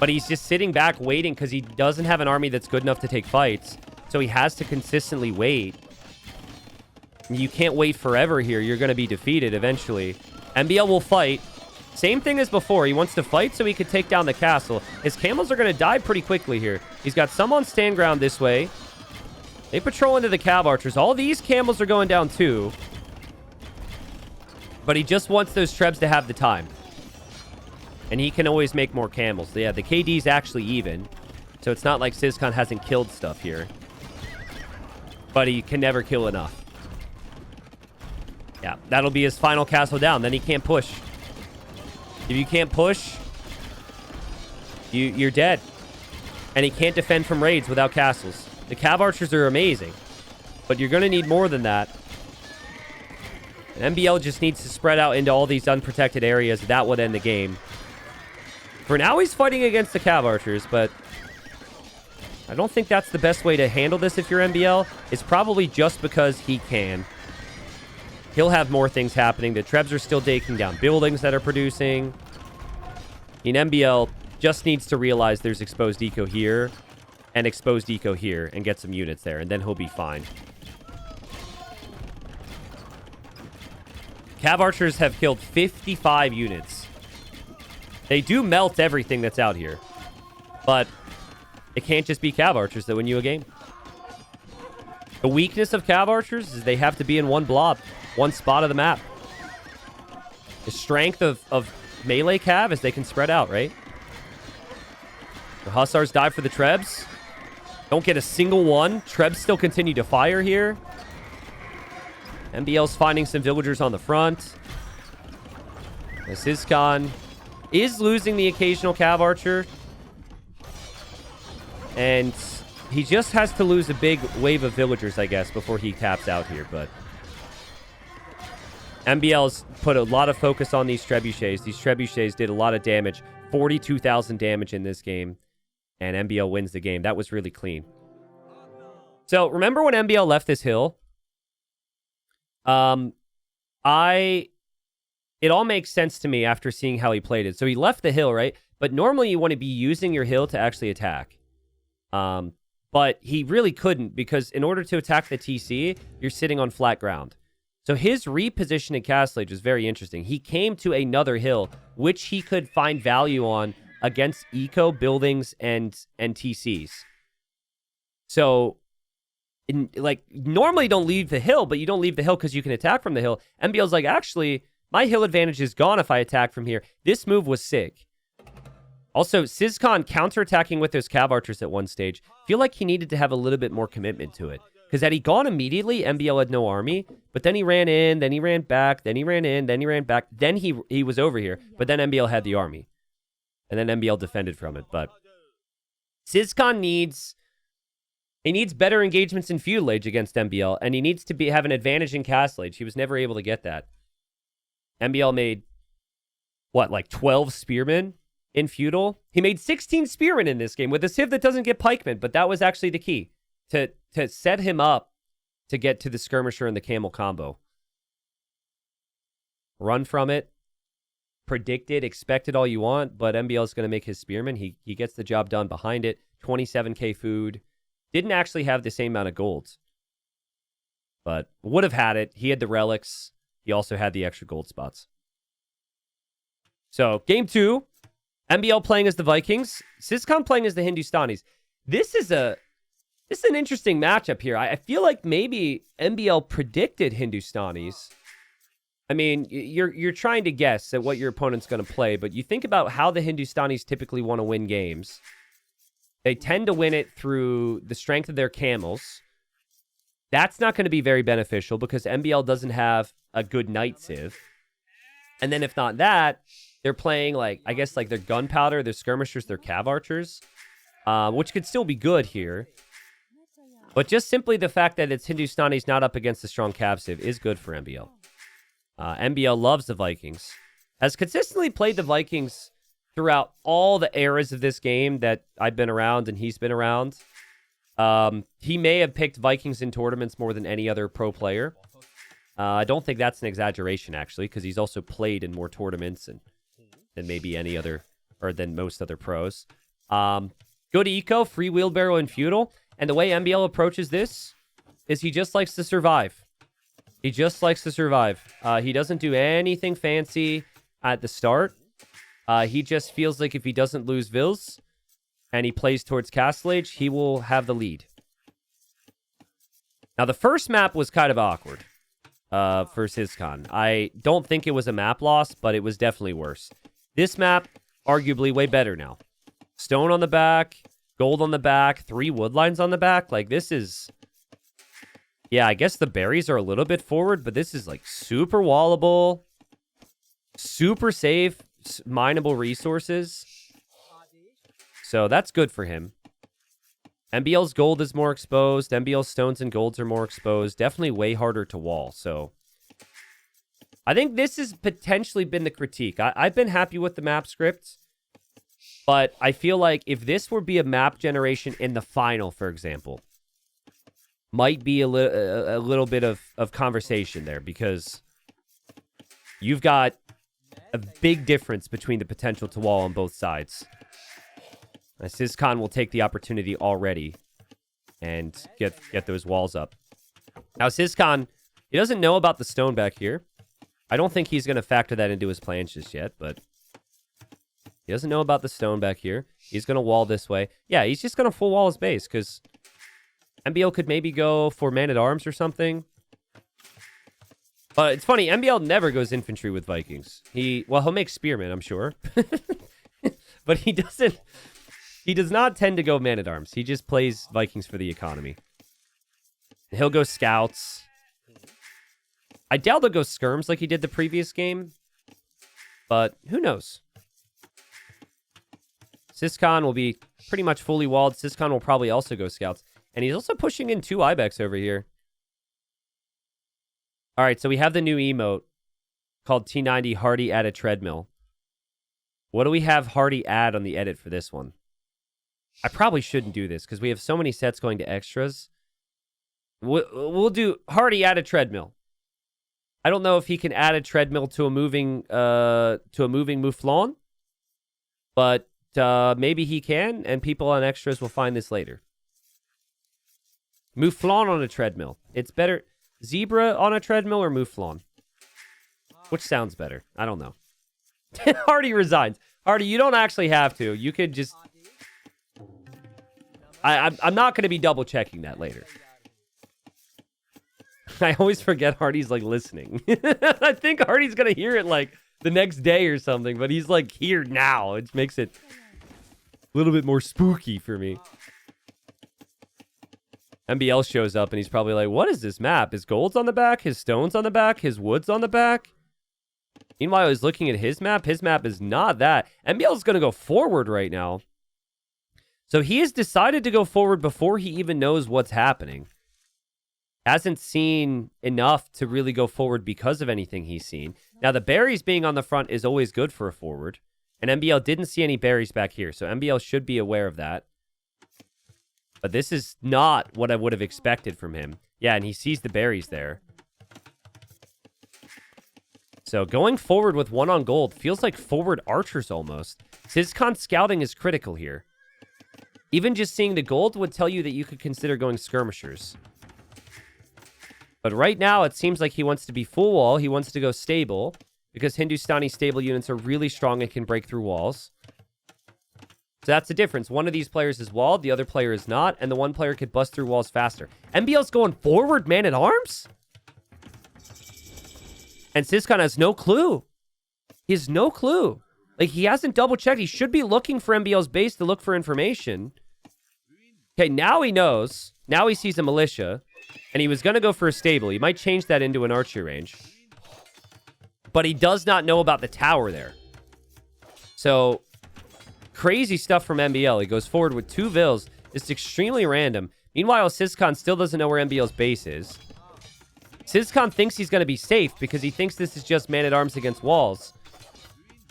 but he's just sitting back waiting because he doesn't have an army that's good enough to take fights, so he has to consistently wait. You can't wait forever here. You're going to be defeated eventually. MbL will fight. Same thing as before. He wants to fight so he could take down the castle. His camels are going to die pretty quickly here. He's got some on stand ground this way. They patrol into the cav archers. All these camels are going down too. But he just wants those trebs to have the time. And he can always make more camels. Yeah, the KD's actually even. So it's not like Ciskhan hasn't killed stuff here. But he can never kill enough. Yeah, that'll be his final castle down. Then he can't push. If you can't push, you're dead. And he can't defend from raids without castles. The cav archers are amazing. But you're going to need more than that. And MbL just needs to spread out into all these unprotected areas. That would end the game. For now, he's fighting against the cav archers, but I don't think that's the best way to handle this if you're MbL. It's probably just because he can. He'll have more things happening. The trebs are still taking down buildings that are producing. MbL just needs to realize there's exposed eco here and exposed eco here and get some units there, and then he'll be fine. Cav archers have killed 55 units. They do melt everything that's out here. But it can't just be cav archers that win you a game. The weakness of cav archers is they have to be in one blob, one spot of the map. The strength of melee cav is they can spread out, right? The hussars dive for the trebs. Don't get a single one. Trebs still continue to fire here. MbL's finding some villagers on the front. Ciskhan is losing the occasional cav archer. And he just has to lose a big wave of villagers, I guess, before he taps out here. But MbL's put a lot of focus on these trebuchets. These trebuchets did a lot of damage. 42,000 damage in this game. And MbL wins the game. That was really clean. So, remember when MbL left this hill? It all makes sense to me after seeing how he played it. So he left the hill, right? But normally you want to be using your hill to actually attack. But he really couldn't, because in order to attack the TC, you're sitting on flat ground. So his reposition in Castle Age was very interesting. He came to another hill, which he could find value on against eco, buildings, and TCs. So, normally don't leave the hill, but you don't leave the hill because you can attack from the hill. MbL's like, actually, my hill advantage is gone if I attack from here. This move was sick. Also, Ciskhan counterattacking with those cav archers at one stage. Feel like he needed to have a little bit more commitment to it. Because had he gone immediately, MbL had no army. But then he ran in, then he ran back, then he ran in, then he ran back. Then he was over here. But then MbL had the army. And then MbL defended from it. But Ciskhan needs better engagements in Feudal Age against MbL. And he needs to have an advantage in Castle Age. He was never able to get that. MbL made, 12 spearmen in Feudal? He made 16 spearmen in this game with a civ that doesn't get pikemen. But that was actually the key. To set him up to get to the skirmisher and the camel combo. Run from it. Predict it. Expect it all you want. But MbL is going to make his spearmen. He gets the job done behind it. 27k food. Didn't actually have the same amount of gold. But would have had it. He had the relics. He also had the extra gold spots. So, game 2. MbL playing as the Vikings. Ciskhan playing as the Hindustanis. This is an interesting matchup here. I feel like maybe MbL predicted Hindustanis. I mean, you're trying to guess at what your opponent's going to play, but you think about how the Hindustanis typically want to win games. They tend to win it through the strength of their camels. That's not going to be very beneficial because MbL doesn't have a good knight civ. And then if not that, they're playing, like, I guess, like, their gunpowder, their skirmishers, their cav archers, which could still be good here. But just simply the fact that it's Hindustanis not up against a strong cav civ is good for MbL. MbL loves the Vikings. Has consistently played the Vikings throughout all the eras of this game that I've been around and he's been around. He may have picked Vikings in tournaments more than any other pro player. I don't think that's an exaggeration, actually, because he's also played in more tournaments than maybe any other, or than most other pros. Good eco, free wheelbarrow, and feudal. And the way MbL approaches this is he just likes to survive. He just likes to survive. He doesn't do anything fancy at the start. He just feels like if he doesn't lose Vils and he plays towards Castle Age, he will have the lead. Now, the first map was kind of awkward for Ciskhan. I don't think it was a map loss, but it was definitely worse. This map, arguably way better now. Stone on the back, gold on the back, 3 wood lines on the back. Like, this is... Yeah, I guess the berries are a little bit forward, but this is, like, super wallable, super safe, mineable resources. So that's good for him. MbL's gold is more exposed. MbL's stones and golds are more exposed. Definitely way harder to wall. So I think this has potentially been the critique. I've been happy with the map script, but I feel like if this would be a map generation in the final, for example, might be a little bit of conversation there, because you've got a big difference between the potential to wall on both sides. Ciskhan will take the opportunity already and get those walls up. Now, Ciskhan, he doesn't know about the stone back here. I don't think he's going to factor that into his plans just yet, but he doesn't know about the stone back here. He's going to wall this way. Yeah, he's just going to full wall his base, because MbL could maybe go for man-at-arms or something. But it's funny, MbL never goes infantry with Vikings. He'll make spearmen, I'm sure. But he does not tend to go man-at-arms. He just plays Vikings for the economy. He'll go scouts. I doubt he'll go skirms like he did the previous game. But who knows? Ciskhan will be pretty much fully walled. Ciskhan will probably also go scouts. And he's also pushing in 2 Ibex over here. All right, so we have the new emote called T90 Hardy Add a Treadmill. What do we have Hardy add on the edit for this one? I probably shouldn't do this because we have so many sets going to extras. We'll do Hardy Add a Treadmill. I don't know if he can add a treadmill to a moving mouflon, but maybe he can, and people on extras will find this later. Mouflon on a treadmill. It's better. Zebra on a treadmill or mouflon? Which sounds better? I don't know. Hardy resigns. Hardy, you don't actually have to. You could just... I'm not going to be double checking that later. I always forget Hardy's, like, listening. I think Hardy's going to hear it, like, the next day or something, but he's, like, here now. It makes it a little bit more spooky for me. MbL shows up, and he's probably like, what is this map? His gold's on the back, his stone's on the back, his wood's on the back. Meanwhile, he's looking at his map. His map is not that. MbL's going to go forward right now. So he has decided to go forward before he even knows what's happening. Hasn't seen enough to really go forward because of anything he's seen. Now, the berries being on the front is always good for a forward. And MbL didn't see any berries back here, so MbL should be aware of that. But this is not what I would have expected from him. Yeah, and he sees the berries there. So going forward with 1 on gold feels like forward archers almost. Ciskhan scouting is critical here. Even just seeing the gold would tell you that you could consider going skirmishers. But right now, it seems like he wants to be full wall. He wants to go stable, because Hindustani stable units are really strong and can break through walls. So that's the difference. One of these players is walled, the other player is not, and the one player could bust through walls faster. MbL's going forward man-at-arms? And Ciskhan has no clue. He has no clue. Like, he hasn't double-checked. He should be looking for MbL's base to look for information. Okay, now he knows. Now he sees a militia. And he was going to go for a stable. He might change that into an archery range. But he does not know about the tower there. So, crazy stuff from MbL. He goes forward with 2 vills. It's extremely random. Meanwhile, Ciskhan still doesn't know where MbL's base is. Ciskhan thinks he's going to be safe because he thinks this is just man-at-arms against walls.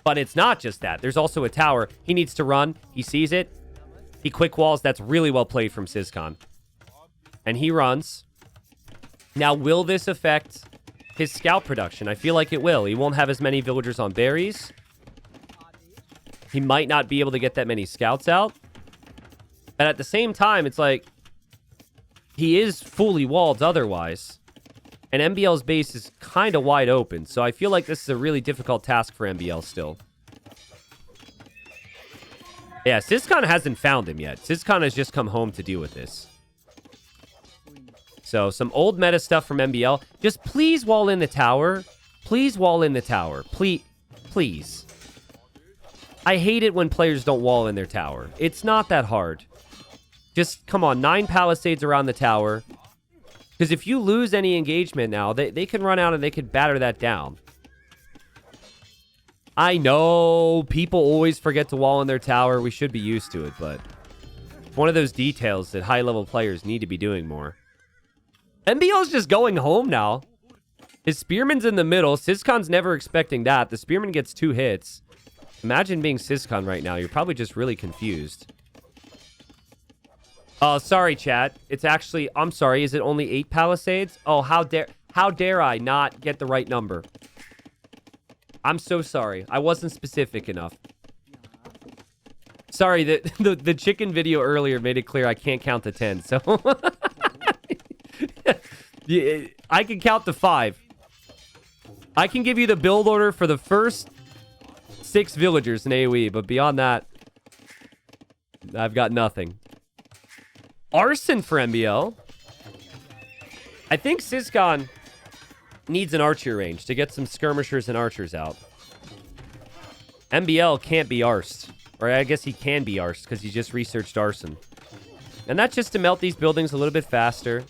But it's not just that. There's also a tower. He needs to run. He sees it. He quick walls. That's really well played from Ciskhan. And he runs. Now, will this affect his scout production? I feel like it will. He won't have as many villagers on berries. He might not be able to get that many scouts out. But at the same time, it's like he is fully walled otherwise. And MbL's base is kind of wide open. So I feel like this is a really difficult task for MbL still. Yeah, Ciskhan hasn't found him yet. Ciskhan has just come home to deal with this. So some old meta stuff from MbL. Just please wall in the tower. Please wall in the tower. Please. I hate it when players don't wall in their tower. It's not that hard. Just, come on, 9 palisades around the tower. Because if you lose any engagement now, they can run out and they can batter that down. I know people always forget to wall in their tower. We should be used to it, but it's one of those details that high-level players need to be doing more. MbL's just going home now. His spearman's in the middle. Ciskhan's never expecting that. The spearman gets 2 hits. Imagine being Ciskhan right now. You're probably just really confused. Oh, sorry, chat. It's actually... I'm sorry. Is it only 8 palisades? Oh, how dare I not get the right number? I'm so sorry. I wasn't specific enough. Sorry, the chicken video earlier made it clear I can't count to 10, so... Yeah, I can count to 5. I can give you the build order for the first 6 villagers in AoE, but beyond that, I've got nothing. Arson for MbL. I think Ciskhan needs an archer range to get some skirmishers and archers out. MbL can't be arsed. Or I guess he can be arsed because he just researched arson. And that's just to melt these buildings a little bit faster.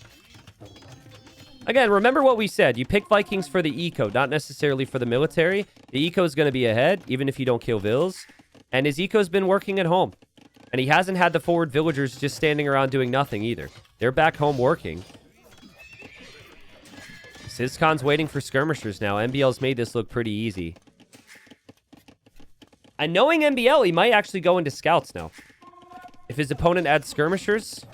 Again, remember what we said. You pick Vikings for the eco, not necessarily for the military. The eco is going to be ahead, even if you don't kill vills. And his eco's been working at home. And he hasn't had the forward villagers just standing around doing nothing either. They're back home working. Ciskhan's waiting for skirmishers now. MbL's made this look pretty easy. And knowing MbL, he might actually go into scouts now. If his opponent adds skirmishers,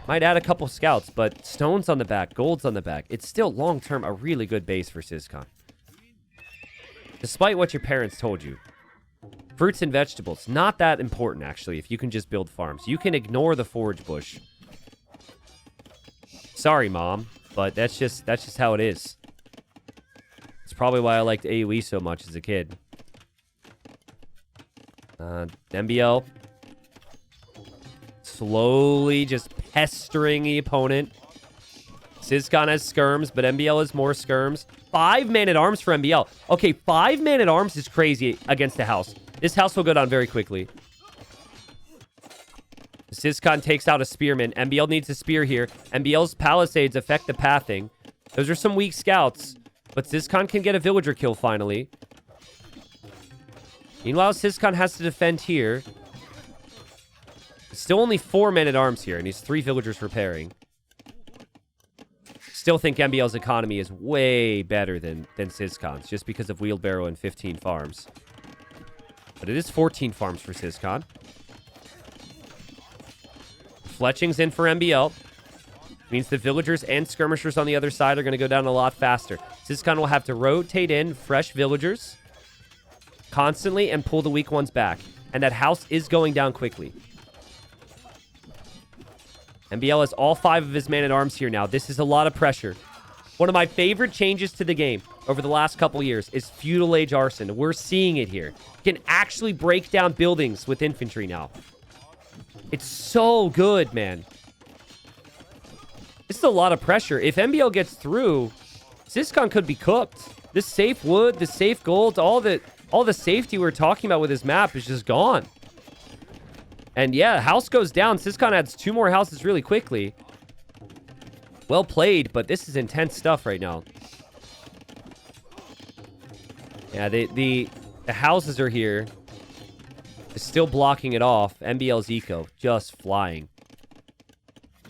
might add a couple scouts, but stones on the back, golds on the back. It's still long-term a really good base for Ciskhan. Despite what your parents told you. Fruits and vegetables, not that important actually if you can just build farms. You can ignore the forage bush. Sorry, Mom, but that's just how it is. It's probably why I liked AoE so much as a kid. MbL slowly just pestering the opponent. Ciskhan has skirms, but MbL has more skirms. 5 man-at-arms for MbL. Okay, 5 man-at-arms is crazy against the house. This house will go down very quickly. Ciskhan takes out a spearman. MbL needs a spear here. MbL's palisades affect the pathing. Those are some weak scouts, but Ciskhan can get a villager kill finally. Meanwhile, Ciskhan has to defend here. Still only 4 men-at-arms here, and he's 3 villagers repairing. Still think MbL's economy is way better than Ciskhan's, just because of wheelbarrow and 15 farms. But it is 14 farms for Ciskhan. Fletching's in for MbL. Means the villagers and skirmishers on the other side are going to go down a lot faster. Ciskhan will have to rotate in fresh villagers constantly and pull the weak ones back. And that house is going down quickly. MbL has all 5 of his man-at-arms here now. This is a lot of pressure. One of my favorite changes to the game over the last couple years is Feudal Age Arson. We're seeing it here. You can actually break down buildings with infantry now. It's so good, man. This is a lot of pressure. If MbL gets through, Ciskhan could be cooked. This safe wood, the safe gold, all the safety we're talking about with this map is just gone. And yeah, house goes down. Ciskhan adds 2 more houses really quickly. Well played, but this is intense stuff right now. Yeah, the houses are here. It's still blocking it off. MbL's eco just flying.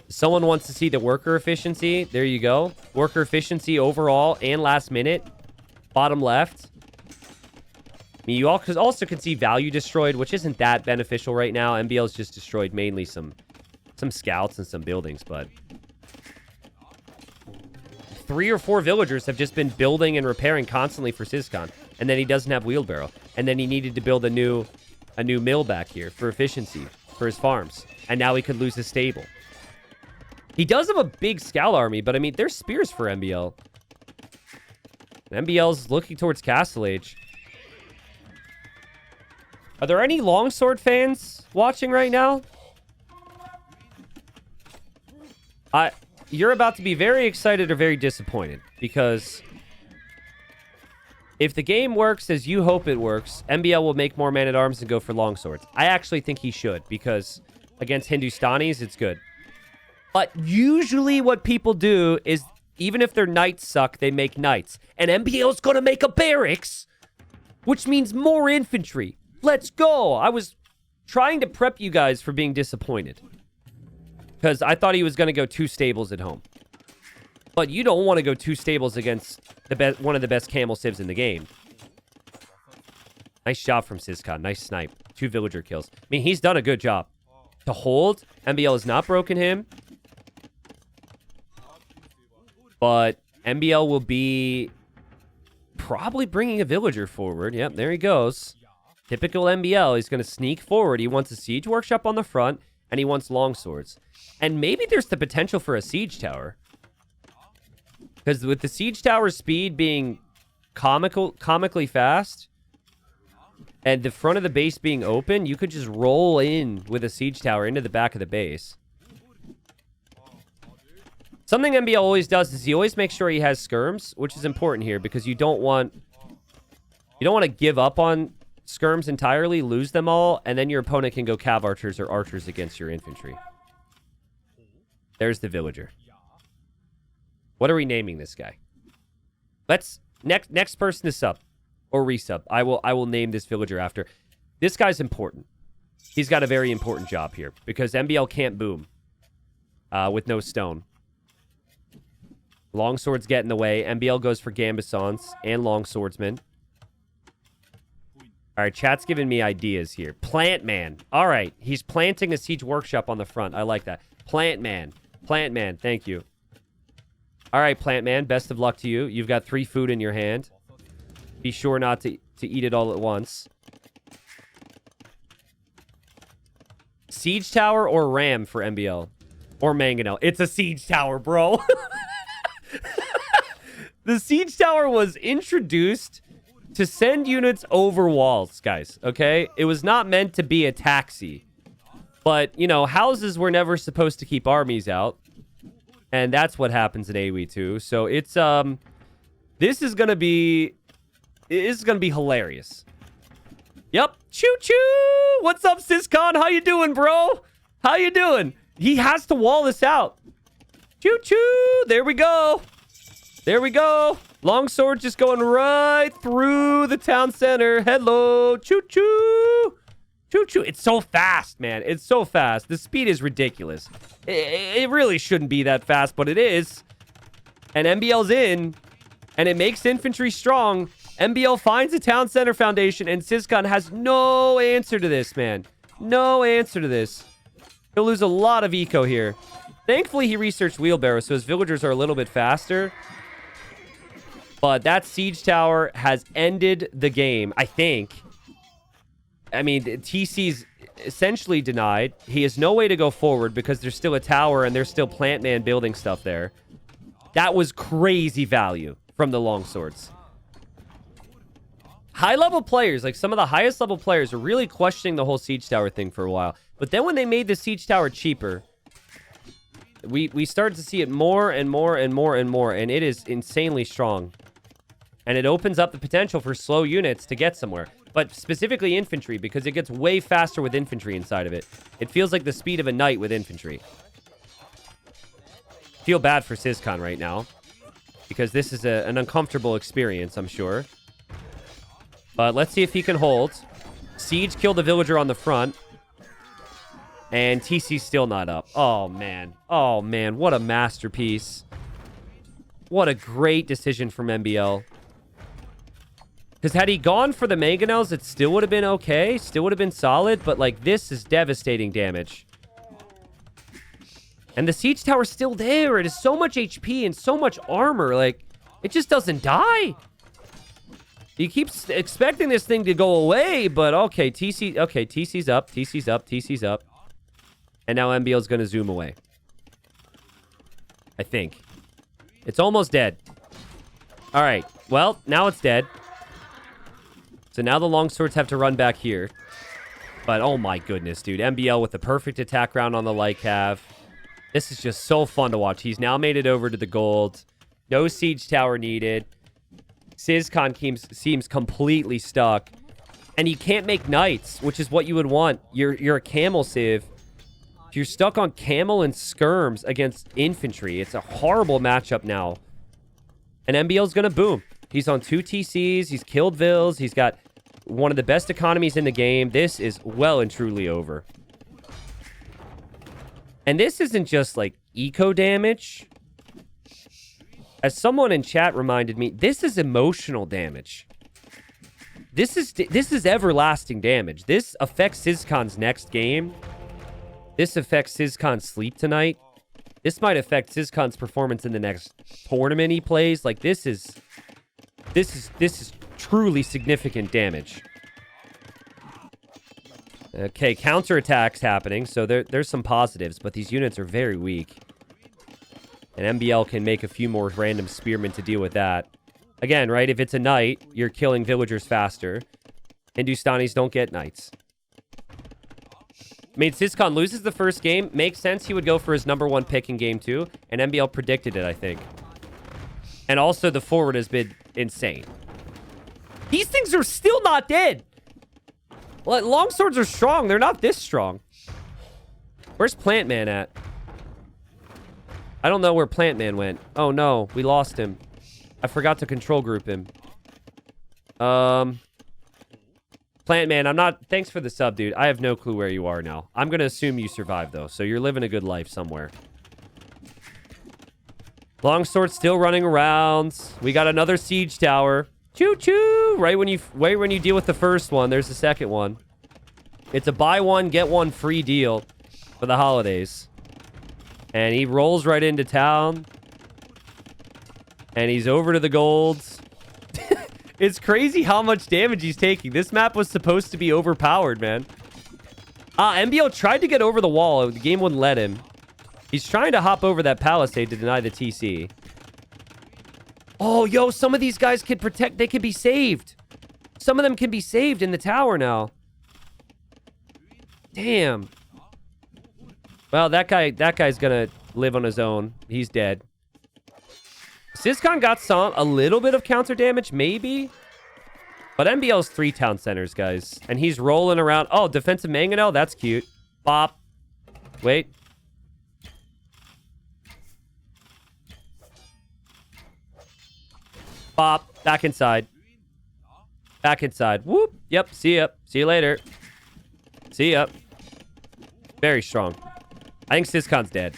Someone wants to see the worker efficiency. There you go. Worker efficiency overall and last minute. Bottom left. I mean, you also can see value destroyed, which isn't that beneficial right now. MbL's just destroyed mainly some scouts and some buildings, but 3 or 4 villagers have just been building and repairing constantly for Ciskhan. And then he doesn't have wheelbarrow. And then he needed to build a new mill back here for efficiency for his farms. And now he could lose his stable. He does have a big scout army, but I mean, there's spears for MbL. MbL's looking towards Castle Age. Are there any longsword fans watching right now? You're about to be very excited or very disappointed, because if the game works as you hope it works, MbL will make more man-at-arms and go for longswords. I actually think he should, because against Hindustanis, it's good. But usually what people do is, even if their knights suck, they make knights. And MbL's going to make a barracks, which means more infantry. Let's go. I was trying to prep you guys for being disappointed, because I thought he was going to go 2 stables at home. But you don't want to go 2 stables against one of the best camel civs in the game. Nice job from Ciskhan. Nice snipe. 2 villager kills. I mean, he's done a good job. To hold, MbL has not broken him. But MbL will be probably bringing a villager forward. Yep, there he goes. Typical MbL. He's going to sneak forward. He wants a siege workshop on the front, and he wants longswords. And maybe there's the potential for a siege tower. Because with the siege tower speed being comically fast, and the front of the base being open, you could just roll in with a siege tower into the back of the base. Something MbL always does is he always makes sure he has skirms, which is important here, because you don't want to give up on skirms entirely, lose them all, and then your opponent can go cav archers or archers against your infantry. There's the villager. What are we naming this guy? Let's next person to sub or resub. I will name this villager after. This guy's important. He's got a very important job here, because MbL can't boom with no stone. Longswords get in the way. MbL goes for gambesons and longswordsmen. All right, chat's giving me ideas here. Plant man. All right, he's planting a siege workshop on the front. I like that. Plant man. Plant man. Thank you. All right, plant man. Best of luck to you. You've got 3 food in your hand. Be sure not to eat it all at once. Siege tower or ram for MbL? Or mangonel? It's a siege tower, bro. The siege tower was introduced to send units over walls, guys, okay? It was not meant to be a taxi. But, you know, houses were never supposed to keep armies out. And that's what happens in AoE 2. So it's, this is gonna be hilarious. Yep. Choo-choo! What's up, Ciskhan? How you doing, bro? How you doing? He has to wall this out. Choo-choo! There we go. There we go. Longsword just going right through the town center. Hello. Choo-choo. Choo-choo. It's so fast, man. It's so fast. The speed is ridiculous. It really shouldn't be that fast, but it is. And MbL's in. And it makes infantry strong. MbL finds a town center foundation, and Ciskhan has no answer to this, man. No answer to this. He'll lose a lot of eco here. Thankfully, he researched wheelbarrow, so his villagers are a little bit faster. But that siege tower has ended the game, I think. I mean, TC's essentially denied. He has no way to go forward because there's still a tower and there's still plant man building stuff there. That was crazy value from the longswords. High-level players, like some of the highest-level players, are really questioning the whole siege tower thing for a while. But then when they made the siege tower cheaper, we started to see it more and more and more and more, and it is insanely strong. And it opens up the potential for slow units to get somewhere. But specifically infantry, because it gets way faster with infantry inside of it. It feels like the speed of a knight with infantry. Feel bad for Ciskhan right now. Because this is an uncomfortable experience, I'm sure. But let's see if he can hold. Siege killed the villager on the front. And TC's still not up. Oh, man. Oh, man. What a masterpiece. What a great decision from MbL. Because had he gone for the mangonels, it still would have been okay. Still would have been solid. But, like, this is devastating damage. And the siege tower's still there. It has so much HP and so much armor. Like, it just doesn't die. You keep expecting this thing to go away, but okay, TC's up, TC's up, TC's up. And now MbL's going to zoom away. I think. It's almost dead. All right. Well, now it's dead. So now the longswords have to run back here. But oh my goodness, dude. MbL with the perfect attack round on the light cav. This is just so fun to watch. He's now made it over to the gold. No siege tower needed. Ciskhan seems completely stuck. And you can't make knights, which is what you would want. You're a camel civ. You're stuck on camel and skirms against infantry. It's a horrible matchup now. And MbL's going to boom. He's on 2 TCs. He's killed Vills. He's got one of the best economies in the game. This is well and truly over. And this isn't just like eco damage. As someone in chat reminded me, this is emotional damage. This is everlasting damage. This affects Ciskhan's next game. This affects Ciskhan's sleep tonight. This might affect Ciskhan's performance in the next tournament he plays. Like this is truly significant damage. Okay, counterattacks happening, so there's some positives, but these units are very weak. And MbL can make a few more random spearmen to deal with that. Again, right, if it's a knight, you're killing villagers faster. Hindustanis don't get knights. I mean, Ciskhan loses the first game. Makes sense he would go for his #1 pick in game 2, and MbL predicted it, I think. And also, the forward has been insane. These things are still not dead! Well, longswords are strong. They're not this strong. Where's Plant Man at? I don't know where Plant Man went. Oh, no. We lost him. I forgot to control group him. Plant Man, I'm not... Thanks for the sub, dude. I have no clue where you are now. I'm going to assume you survived, though. So you're living a good life somewhere. Longsword still running around. We got another siege tower. Choo-choo! Right when you deal with the first one, there's the second one. It's a buy one, get one free deal for the holidays. And he rolls right into town. And he's over to the golds. It's crazy how much damage he's taking. This map was supposed to be overpowered, man. MbL tried to get over the wall. The game wouldn't let him. He's trying to hop over that palisade to deny the TC. Oh, yo, some of these guys can protect. They can be saved. Some of them can be saved in the tower now. Damn. Well, that guy's gonna live on his own. He's dead. Ciskhan got a little bit of counter damage, maybe. But MbL's 3 town centers, guys. And he's rolling around. Oh, defensive mangonel? That's cute. Bop. Wait. Bop. Back inside. Back inside. Whoop. Yep. See ya. See you later. See ya. Very strong. I think Ciskhan's dead.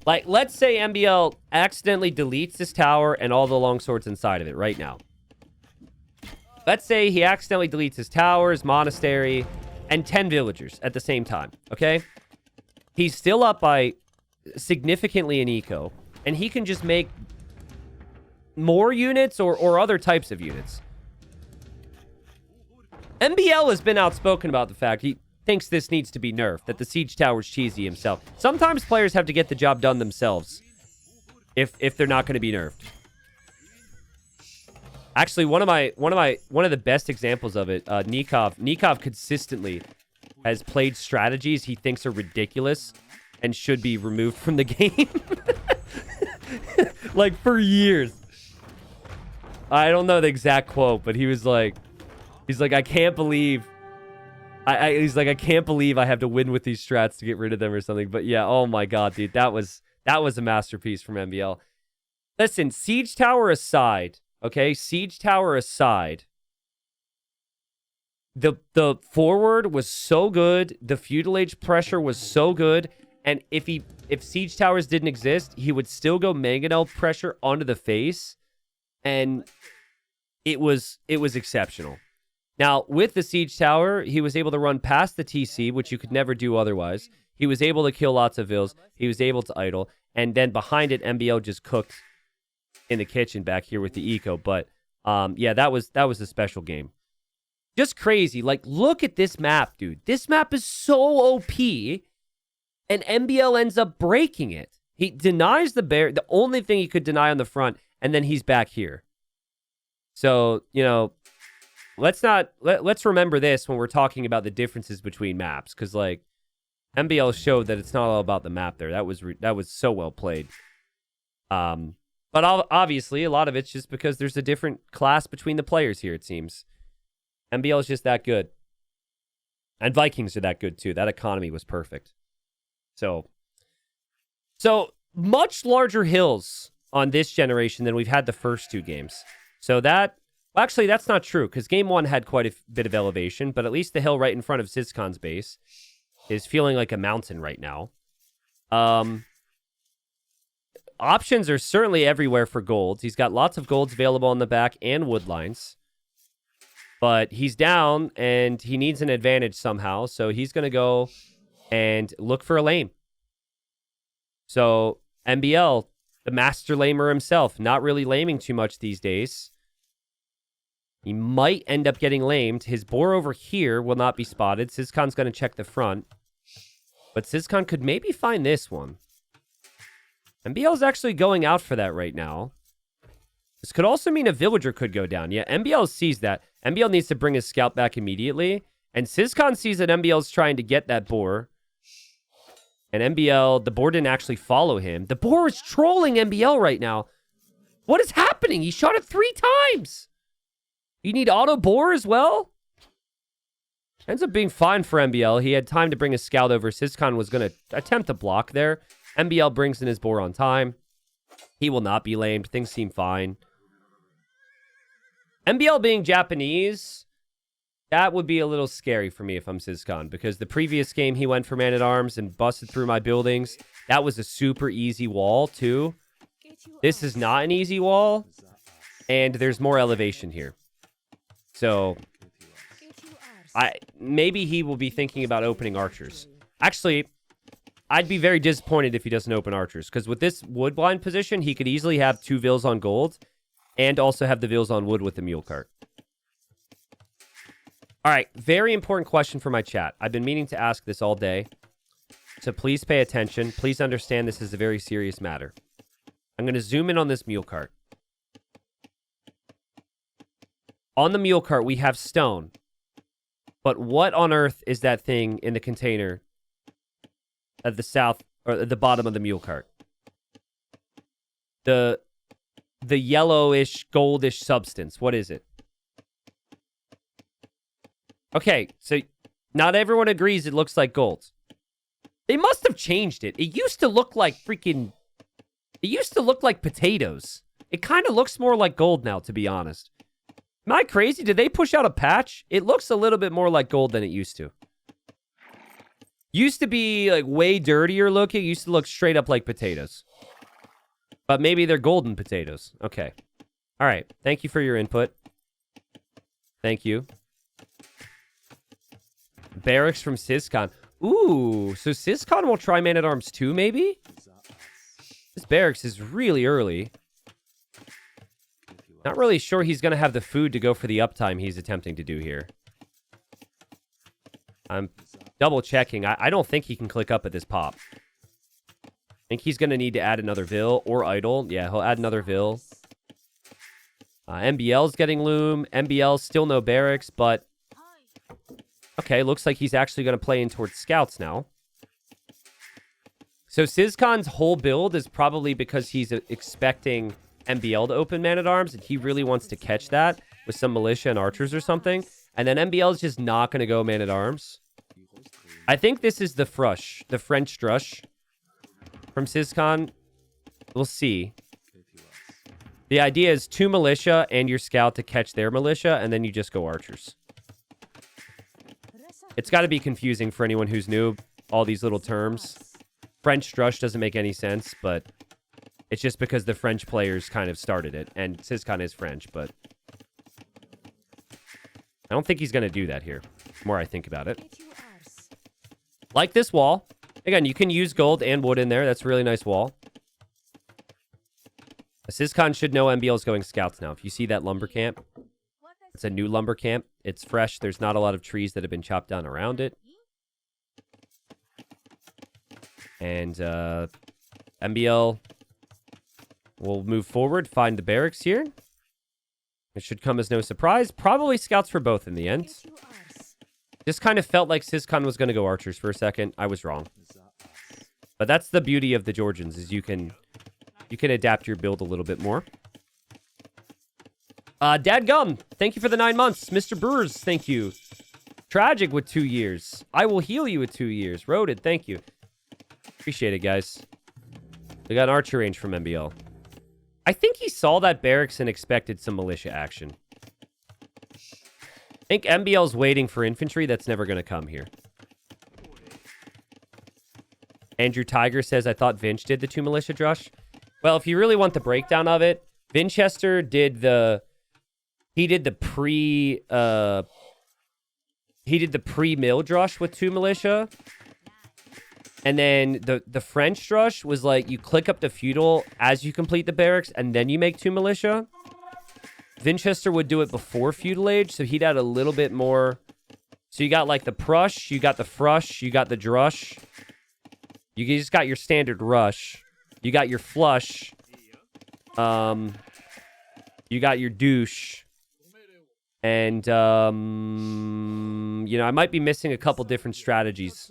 Like, let's say MbL accidentally deletes this tower and all the longswords inside of it right now. Let's say he accidentally deletes his tower, his monastery, and 10 villagers at the same time, okay? He's still up by significantly in eco, and he can just make more units or other types of units. MbL has been outspoken about the fact he thinks this needs to be nerfed, that the siege tower's cheesy himself. Sometimes players have to get the job done themselves if they're not going to be nerfed. Actually, one of the best examples of it, Nikov consistently has played strategies he thinks are ridiculous and should be removed from the game. Like for years. I don't know the exact quote, but he's like, I can't believe, he's like, I can't believe I have to win with these strats to get rid of them or something. But yeah, oh my god, dude, that was a masterpiece from MbL. Listen, Siege Tower aside, okay, Siege Tower aside, the forward was so good, the feudal age pressure was so good, and if Siege Towers didn't exist, he would still go mangonel pressure onto the face, and it was exceptional. Now, with the Siege Tower, he was able to run past the TC, which you could never do otherwise. He was able to kill lots of vills. He was able to idle. And then behind it, MbL just cooked in the kitchen back here with the eco. But, yeah, that was a special game. Just crazy. Like, look at this map, dude. This map is so OP, and MbL ends up breaking it. He denies the bear, the only thing he could deny on the front, and then he's back here. So, you know, let's remember this when we're talking about the differences between maps, because like MbL showed that it's not all about the map there. That was so well played. But obviously a lot of it's just because there's a different class between the players here. It seems MbL is just that good, and Vikings are that good too. That economy was perfect. So much larger hills on this generation than we've had the first two games. So that, well, actually, that's not true, because game one had quite a bit of elevation, but at least the hill right in front of Ciskhan's base is feeling like a mountain right now. Options are certainly everywhere for golds. He's got lots of golds available on the back and wood lines. But he's down, and he needs an advantage somehow, so he's going to go and look for a lame. So MbL, the master lamer himself, not really laming too much these days. He might end up getting lamed. His boar over here will not be spotted. Ciskhan's going to check the front. But Ciskhan could maybe find this one. MbL's actually going out for that right now. This could also mean a villager could go down. Yeah, MbL sees that. MbL needs to bring his scout back immediately. And Ciskhan sees that MbL's trying to get that boar. And MbL, the boar didn't actually follow him. The boar is trolling MbL right now. What is happening? He shot it 3 times. You need auto boar as well? Ends up being fine for MbL. He had time to bring his scout over. Ciskhan was going to attempt a block there. MbL brings in his boar on time. He will not be lamed. Things seem fine. MbL being Japanese, that would be a little scary for me if I'm Ciskhan, because the previous game he went for man-at-arms and busted through my buildings. That was a super easy wall, too. This is not an easy wall, and there's more elevation here. So, maybe he will be thinking about opening archers. Actually, I'd be very disappointed if he doesn't open archers, because with this wood blind position, he could easily have 2 vills on gold, and also have the vills on wood with the mule cart. All right, very important question for my chat. I've been meaning to ask this all day, so please pay attention. Please understand this is a very serious matter. I'm going to zoom in on this mule cart. On the mule cart, we have stone. But what on earth is that thing in the container at the south, or at the bottom of the mule cart? The yellowish, goldish substance. What is it? Okay, so not everyone agrees it looks like gold. They must have changed it. It used to look like freaking... It used to look like potatoes. It kind of looks more like gold now, to be honest. Am I crazy? Did they push out a patch? It looks a little bit more like gold than it used to. Used to be like way dirtier looking. Used to look straight up like potatoes. But maybe they're golden potatoes. Okay. All right. Thank you for your input. Thank you. Barracks from Ciskhan. Ooh, so Ciskhan will try man-at-arms too, maybe? This barracks is really early. Not really sure he's going to have the food to go for the uptime he's attempting to do here. I'm double checking. I don't think he can click up at this pop. I think he's going to need to add another vill or idle. Yeah, he'll add another vill. MbL's getting loom. MbL's still no barracks, but... Okay, looks like he's actually going to play in towards scouts now. So Ciskhan's whole build is probably because he's expecting MbL to open man-at-arms, and he really wants to catch that with some militia and archers or something. And then MbL is just not going to go man-at-arms. I think this is the Frush, the French Drush from Ciskhan. We'll see. The idea is 2 militia and your scout to catch their militia, and then you just go archers. It's got to be confusing for anyone who's new, all these little terms. French Drush doesn't make any sense, but it's just because the French players kind of started it, and Ciskhan is French, but I don't think he's going to do that here, the more I think about it. Like this wall. Again, you can use gold and wood in there. That's a really nice wall. Ciskhan should know MbL is going scouts now. If you see that lumber camp, it's a new lumber camp. It's fresh. There's not a lot of trees that have been chopped down around it. And MbL will move forward, find the barracks here. It should come as no surprise. Probably scouts for both in the end. Just kind of felt like Ciskhan was going to go archers for a second. I was wrong. But that's the beauty of the Georgians, is you can adapt your build a little bit more. Dadgum, thank you for the 9 months. Mr. Brewers, thank you. Tragic with 2 years. I will heal you with 2 years. Roded, thank you. Appreciate it, guys. We got an archer range from MbL. I think he saw that barracks and expected some militia action. I think MbL's waiting for infantry. That's never going to come here. Andrew Tiger says, I thought Vinch did the 2 militia drush. Well, if you really want the breakdown of it, Winchester did the... He did the pre-mill drush with 2 militia. And then the French drush was like, you click up the feudal as you complete the barracks, and then you make 2 militia. Winchester would do it before feudal age, so he'd add a little bit more. So you got like the Prush, you got the Frush, you got the Drush. You just got your standard rush. You got your flush. You got your douche. And, I might be missing a couple different strategies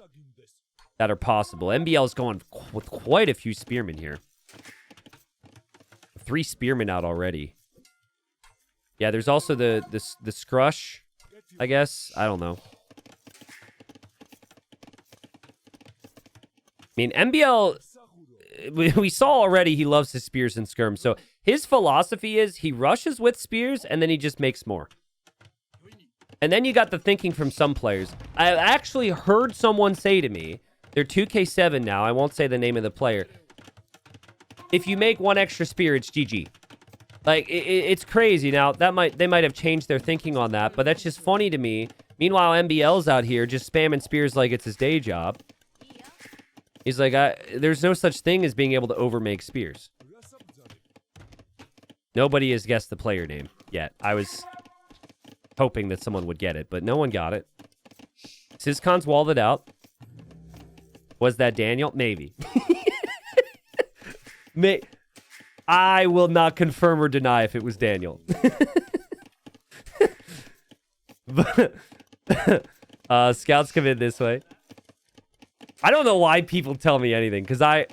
that are possible. MbL is going with quite a few spearmen here. 3 spearmen out already. Yeah, there's also the Scrush, I guess. I don't know. I mean, MbL, we saw already he loves his spears and skirms. So his philosophy is he rushes with spears and then he just makes more. And then you got the thinking from some players. I actually heard someone say to me, they're 2K7 now. I won't say the name of the player. If you make 1 extra spear, it's GG. Like, it's crazy. Now, they might have changed their thinking on that, but that's just funny to me. Meanwhile, MbL's out here just spamming spears like it's his day job. He's like, there's no such thing as being able to overmake spears. Nobody has guessed the player name yet. I was hoping that someone would get it, but no one got it. Ciskhan's walled it out. Was that Daniel? Maybe. I will not confirm or deny if it was Daniel. Scouts come in this way. I don't know why people tell me anything, because I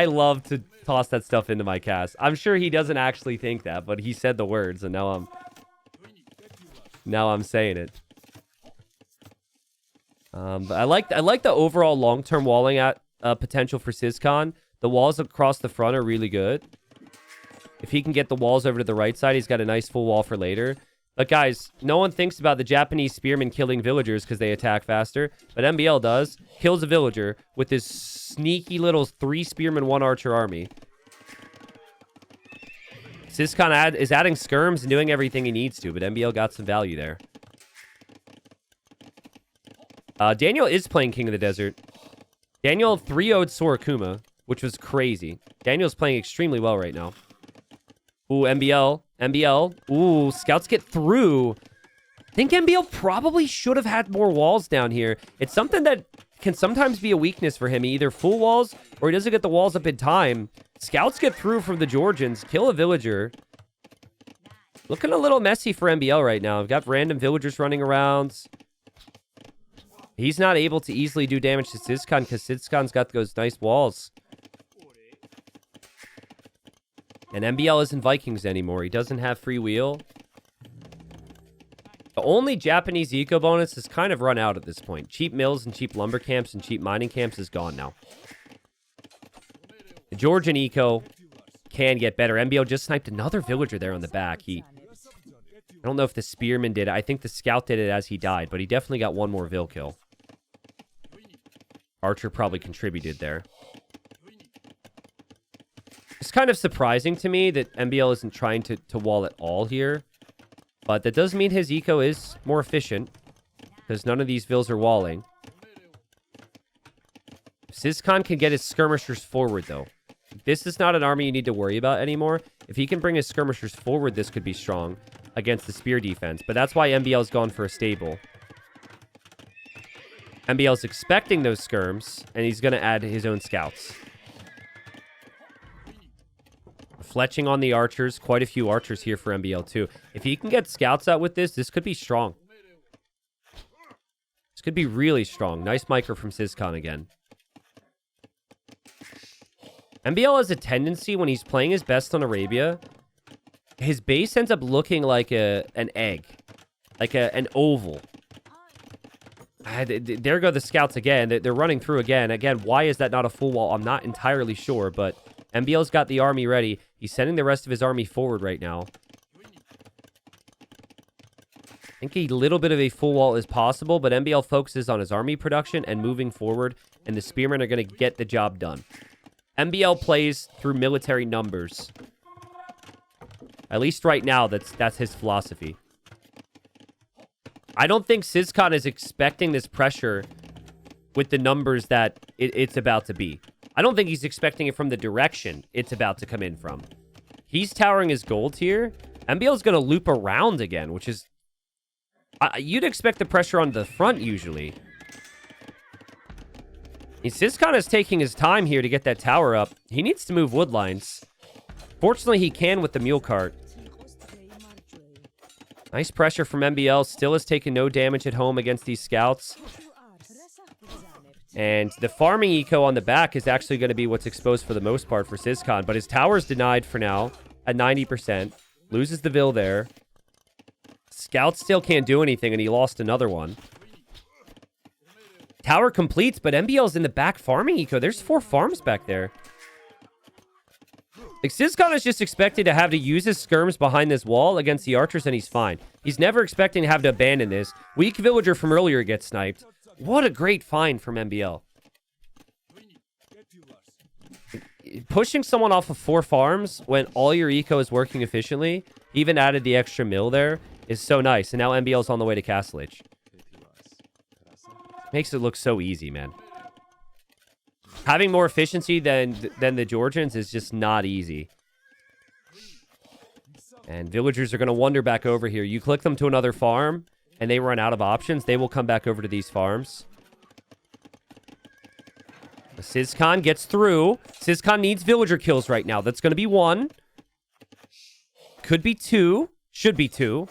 love to toss that stuff into my cast. I'm sure he doesn't actually think that, but he said the words, and now I'm saying it. But I like the overall long-term walling at potential for Ciskhan. The walls across the front are really good. If he can get the walls over to the right side, he's got a nice full wall for later. But guys, no one thinks about the Japanese spearmen killing villagers because they attack faster. But MbL does. Kills a villager with his sneaky little 3 spearmen, 1 archer army. Ciskhan is adding skirms and doing everything he needs to, but MbL got some value there. Daniel is playing King of the Desert. Daniel 3-0'd Sorakuma, which was crazy. Daniel's playing extremely well right now. Ooh, MbL. Ooh, scouts get through. I think MbL probably should have had more walls down here. It's something that can sometimes be a weakness for him. He either full walls or he doesn't get the walls up in time. Scouts get through from the Georgians. Kill a villager. Looking a little messy for MbL right now. I've got random villagers running around. He's not able to easily do damage to Ciskhan because Ciskhan's got those nice walls. And MbL isn't Vikings anymore. He doesn't have free wheel. The only Japanese eco bonus has kind of run out at this point. Cheap mills and cheap lumber camps and cheap mining camps is gone now. The Georgian eco can get better. MbL just sniped another villager there on the back. I don't know if the spearman did it. I think the scout did it as he died, but he definitely got one more vill kill. Archer probably contributed there. It's kind of surprising to me that MbL isn't trying to wall at all here. But that does mean his eco is more efficient, because none of these vills are walling. Ciskhan can get his skirmishers forward, though. This is not an army you need to worry about anymore. If he can bring his skirmishers forward, this could be strong against the spear defense. But that's why MbL's gone for a stable. MbL's expecting those skirms, and he's going to add his own scouts. Fletching on the archers. Quite a few archers here for MbL too. If he can get scouts out with this, this could be strong. This could be really strong. Nice micro from Ciskhan again. MbL has a tendency when he's playing his best on Arabia, his base ends up looking like an egg. Like an oval. There go the scouts again. They're running through again. Again, why is that not a full wall? I'm not entirely sure, but MbL's got the army ready. He's sending the rest of his army forward right now. I think a little bit of a full wall is possible, but MbL focuses on his army production and moving forward, and the spearmen are going to get the job done. MbL plays through military numbers. At least right now, that's his philosophy. I don't think Ciskhan is expecting this pressure with the numbers that it's about to be. I don't think he's expecting it from the direction it's about to come in from. He's towering his gold here. MbL's going to loop around again, which is... you'd expect the pressure on the front, usually. Ciskhan is taking his time here to get that tower up. He needs to move wood lines. Fortunately, he can with the mule cart. Nice pressure from MbL. Still has taken no damage at home against these scouts. And the farming eco on the back is actually going to be what's exposed for the most part for Ciskhan. But his tower's denied for now at 90%. Loses the vill there. Scouts still can't do anything, and he lost another one. Tower completes, but MbL's in the back farming eco. There's 4 farms back there. Like, Ciskhan is just expected to have to use his skirms behind this wall against the archers, and he's fine. He's never expecting to have to abandon this. Weak villager from earlier gets sniped. What a great find from MbL. Pushing someone off of 4 farms when all your eco is working efficiently, even added the extra mill there, is so nice. And now MbL's on the way to Castle H. Makes it look so easy, man. Having more efficiency than the Georgians is just not easy. And villagers are going to wander back over here. You click them to another farm, and they run out of options. They will come back over to these farms. Ciskhan gets through. Ciskhan needs villager kills right now. That's going to be 1. Could be 2. Should be 2.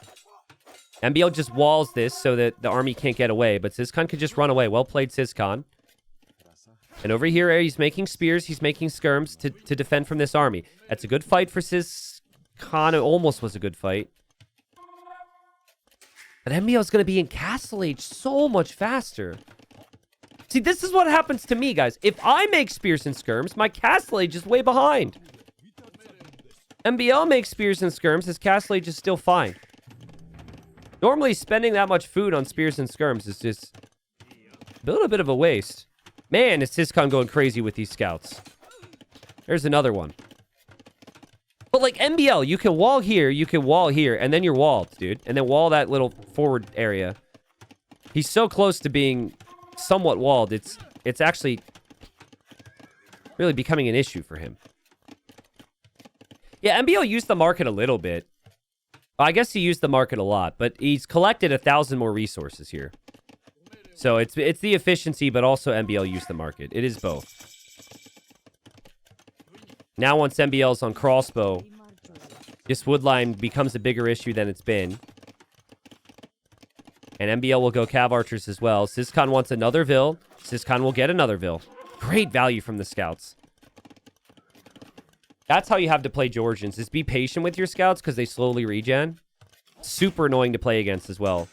MbL just walls this so that the army can't get away. But Ciskhan could just run away. Well played, Ciskhan. And over here, he's making spears. He's making skirms to defend from this army. That's a good fight for Ciskhan. It almost was a good fight. But MbL's going to be in Castle Age so much faster. See, this is what happens to me, guys. If I make spears and skirms, my Castle Age is way behind. MbL makes spears and skirms. His Castle Age is still fine. Normally, spending that much food on spears and skirms is just a little bit of a waste. Man, is Ciskhan going crazy with these scouts. There's another one. But like MbL, you can wall here, and then you're walled, dude. And then wall that little forward area. He's so close to being somewhat walled. It's actually really becoming an issue for him. Yeah, MbL used the market a little bit. I guess he used the market a lot, but he's collected 1,000 more resources here. So it's the efficiency, but also MbL used the market. It is both. Now once MbL's on crossbow, this woodline becomes a bigger issue than it's been. And MbL will go cav archers as well. Ciskhan wants another vill. Ciskhan will get another vill. Great value from the scouts. That's how you have to play Georgians, is be patient with your scouts because they slowly regen. Super annoying to play against as well.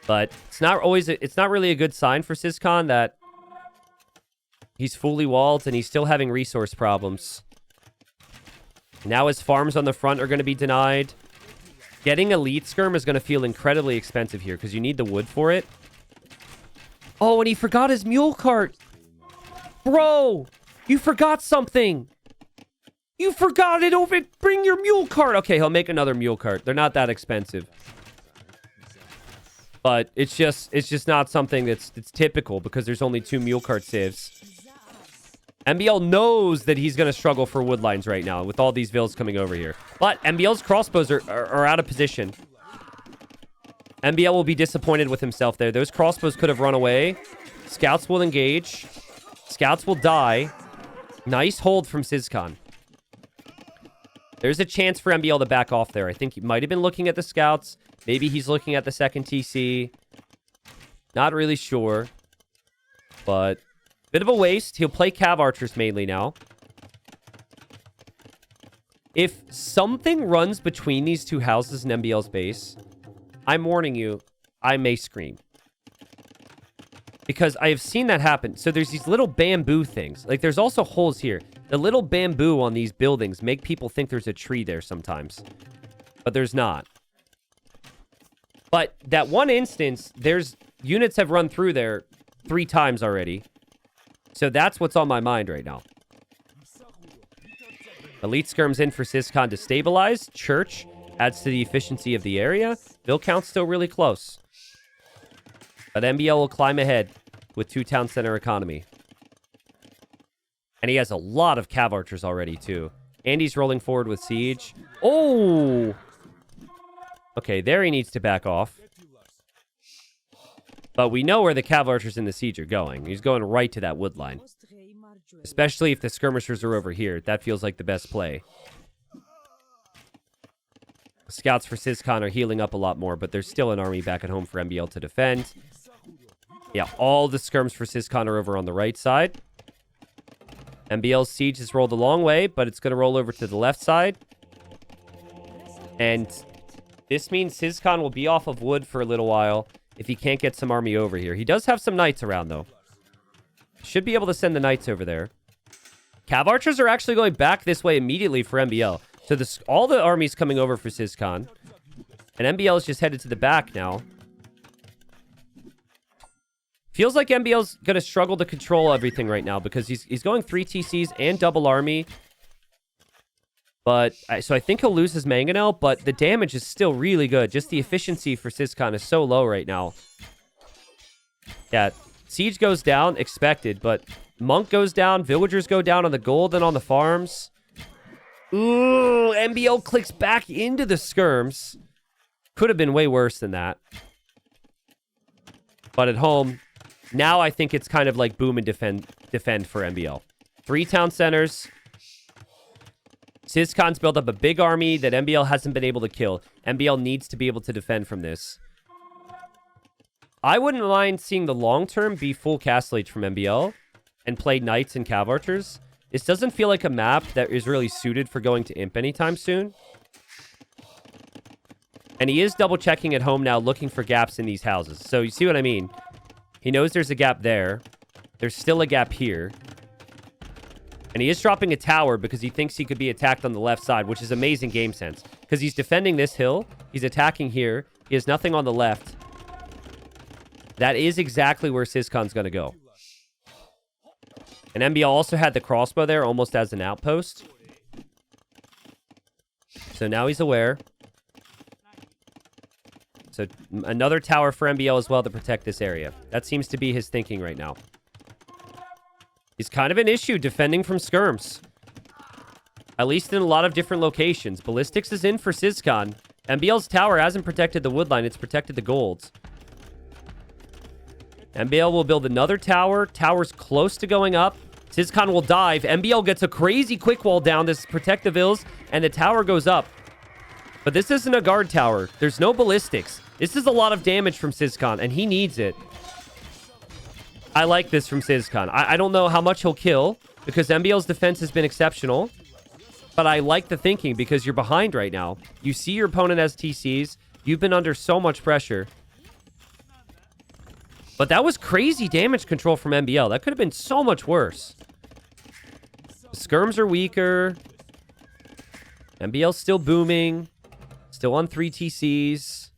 But it's not really a good sign for Ciskhan that he's fully walled and he's still having resource problems. Now his farms on the front are going to be denied. Getting elite skirm is going to feel incredibly expensive here because you need the wood for it. Oh, and he forgot his mule cart. Bro, you forgot something. You forgot it over. Bring your mule cart. Okay, he'll make another mule cart. They're not that expensive. But it's just not something that's typical because there's only 2 mule cart saves. MbL knows that he's going to struggle for wood lines right now with all these vills coming over here. But MbL's crossbows are out of position. MbL will be disappointed with himself there. Those crossbows could have run away. Scouts will engage. Scouts will die. Nice hold from Ciskhan. There's a chance for MbL to back off there. I think he might have been looking at the scouts. Maybe he's looking at the second TC. Not really sure. But bit of a waste. He'll play cav archers mainly now. If something runs between these 2 houses in MbL's base, I'm warning you, I may scream. Because I have seen that happen. So there's these little bamboo things. Like, there's also holes here. The little bamboo on these buildings make people think there's a tree there sometimes. But there's not. But that one instance, units have run through there 3 times already. So that's what's on my mind right now. Elite skirms in for Ciskhan to stabilize. Church adds to the efficiency of the area. Bill count's still really close. But MbL will climb ahead with 2 town center economy. And he has a lot of cav archers already, too. And he's rolling forward with siege. Oh! Okay, there he needs to back off. But we know where the cav archers in the siege are going. He's going right to that wood line. Especially if the skirmishers are over here. That feels like the best play. Scouts for Ciskhan are healing up a lot more, but there's still an army back at home for MbL to defend. Yeah, all the skirms for Ciskhan are over on the right side. MbL's siege has rolled a long way, but it's going to roll over to the left side. And this means Ciskhan will be off of wood for a little while if he can't get some army over here. He does have some knights around, though. Should be able to send the knights over there. Cav archers are actually going back this way immediately for MbL. So all the armies coming over for Ciskhan. And MbL is just headed to the back now. Feels like MbL's going to struggle to control everything right now because he's going 3 TCs and double army. But, so I think he'll lose his mangonel, but the damage is still really good. Just the efficiency for Ciskhan is so low right now. Yeah, siege goes down, expected, but monk goes down, villagers go down on the gold and on the farms. Ooh, MbL clicks back into the skirms. Could have been way worse than that. But at home, now I think it's kind of like boom and defend for MbL. 3 town centers. Ciskhan's built up a big army that MbL hasn't been able to kill. MbL needs to be able to defend from this. I wouldn't mind seeing the long term be full castle age from MbL and play knights and cav archers. This doesn't feel like a map that is really suited for going to imp anytime soon. And he is double checking at home now, looking for gaps in these houses. So you see what I mean? He knows there's a gap there. There's still a gap here. And he is dropping a tower because he thinks he could be attacked on the left side, which is amazing game sense. Because he's defending this hill. He's attacking here. He has nothing on the left. That is exactly where Ciskhan's going to go. And MbL also had the crossbow there almost as an outpost. So now he's aware. So another tower for MbL as well to protect this area. That seems to be his thinking right now. He's kind of an issue defending from skirms. At least in a lot of different locations. Ballistics is in for Ciskhan. MbL's tower hasn't protected the woodline. It's protected the golds. MbL will build another tower. Tower's close to going up. Ciskhan will dive. MbL gets a crazy quick wall down to protect the vills. And the tower goes up. But this isn't a guard tower. There's no ballistics. This is a lot of damage from Ciskhan. And he needs it. I like this from Ciskhan. I don't know how much he'll kill. because MbL's defense has been exceptional. But I like the thinking because you're behind right now. You see your opponent has TCs. You've been under so much pressure. But that was crazy damage control from MbL. That could have been so much worse. The skirms are weaker. MbL's still booming. Still on 3 TCs.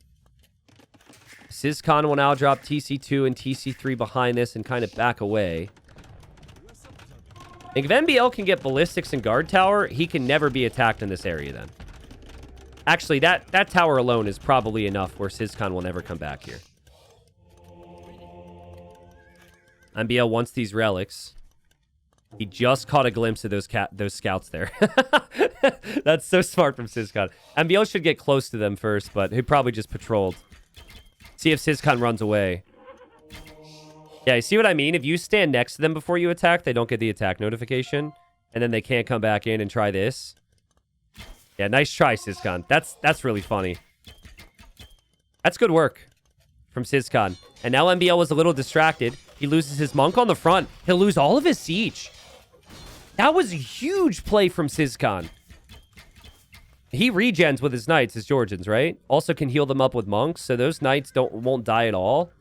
Ciskhan will now drop TC2 and TC3 behind this and kind of back away. I think if MbL can get ballistics and guard tower, he can never be attacked in this area then. Actually, that tower alone is probably enough where Ciskhan will never come back here. MbL wants these relics. He just caught a glimpse of those scouts there. That's so smart from Ciskhan. MbL should get close to them first, but he probably just patrolled. See if Ciskhan runs away. Yeah, you see what I mean? If you stand next to them before you attack, they don't get the attack notification. And then they can't come back in and try this. Yeah, nice try, Ciskhan. That's really funny. That's good work from Ciskhan. And now MbL was a little distracted. He loses his monk on the front. He'll lose all of his siege. That was a huge play from Ciskhan. He regens with his knights, his Georgians, right? Also can heal them up with monks, so those knights won't die at all.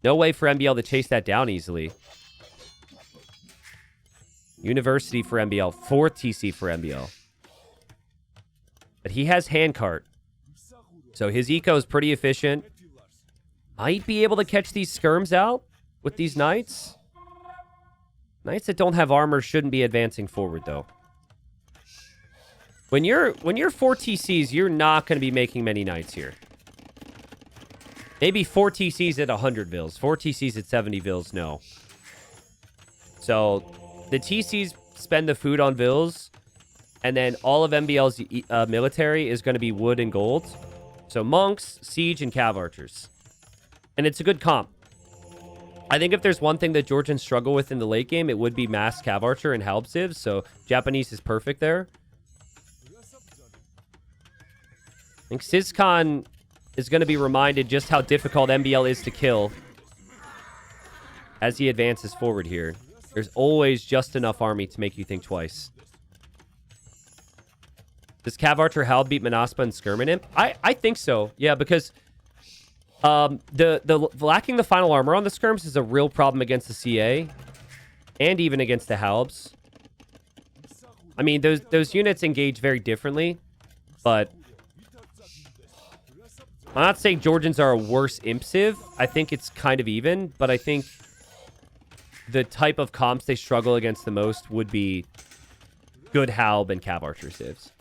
No way for MbL to chase that down easily. University for MbL. 4th TC for MbL. But he has handcart. So his eco is pretty efficient. Might be able to catch these skirms out with these knights. Knights that don't have armor shouldn't be advancing forward, though. When you're 4 TCs, you're not going to be making many knights here. Maybe 4 TCs at 100 vils. 4 TCs at 70 vils, no. So, the TCs spend the food on vils, and then all of MbL's military is going to be wood and gold. So, monks, siege, and cav archers. And it's a good comp. I think if there's one thing that Georgians struggle with in the late game, it would be mass cav archer and halbsivs, so Japanese is perfect there. I think Ciskhan is going to be reminded just how difficult MbL is to kill as he advances forward here. There's always just enough army to make you think twice. Does Cav Archer Hal beat Manaspa and Skirmin Imp? I think so. Yeah, because the lacking the final armor on the Skirms is a real problem against the CA and even against the Halbs. I mean, those units engage very differently, but I'm not saying Georgians are a worse imp civ. I think it's kind of even, but I think the type of comps they struggle against the most would be good Halb and Cav Archer civs.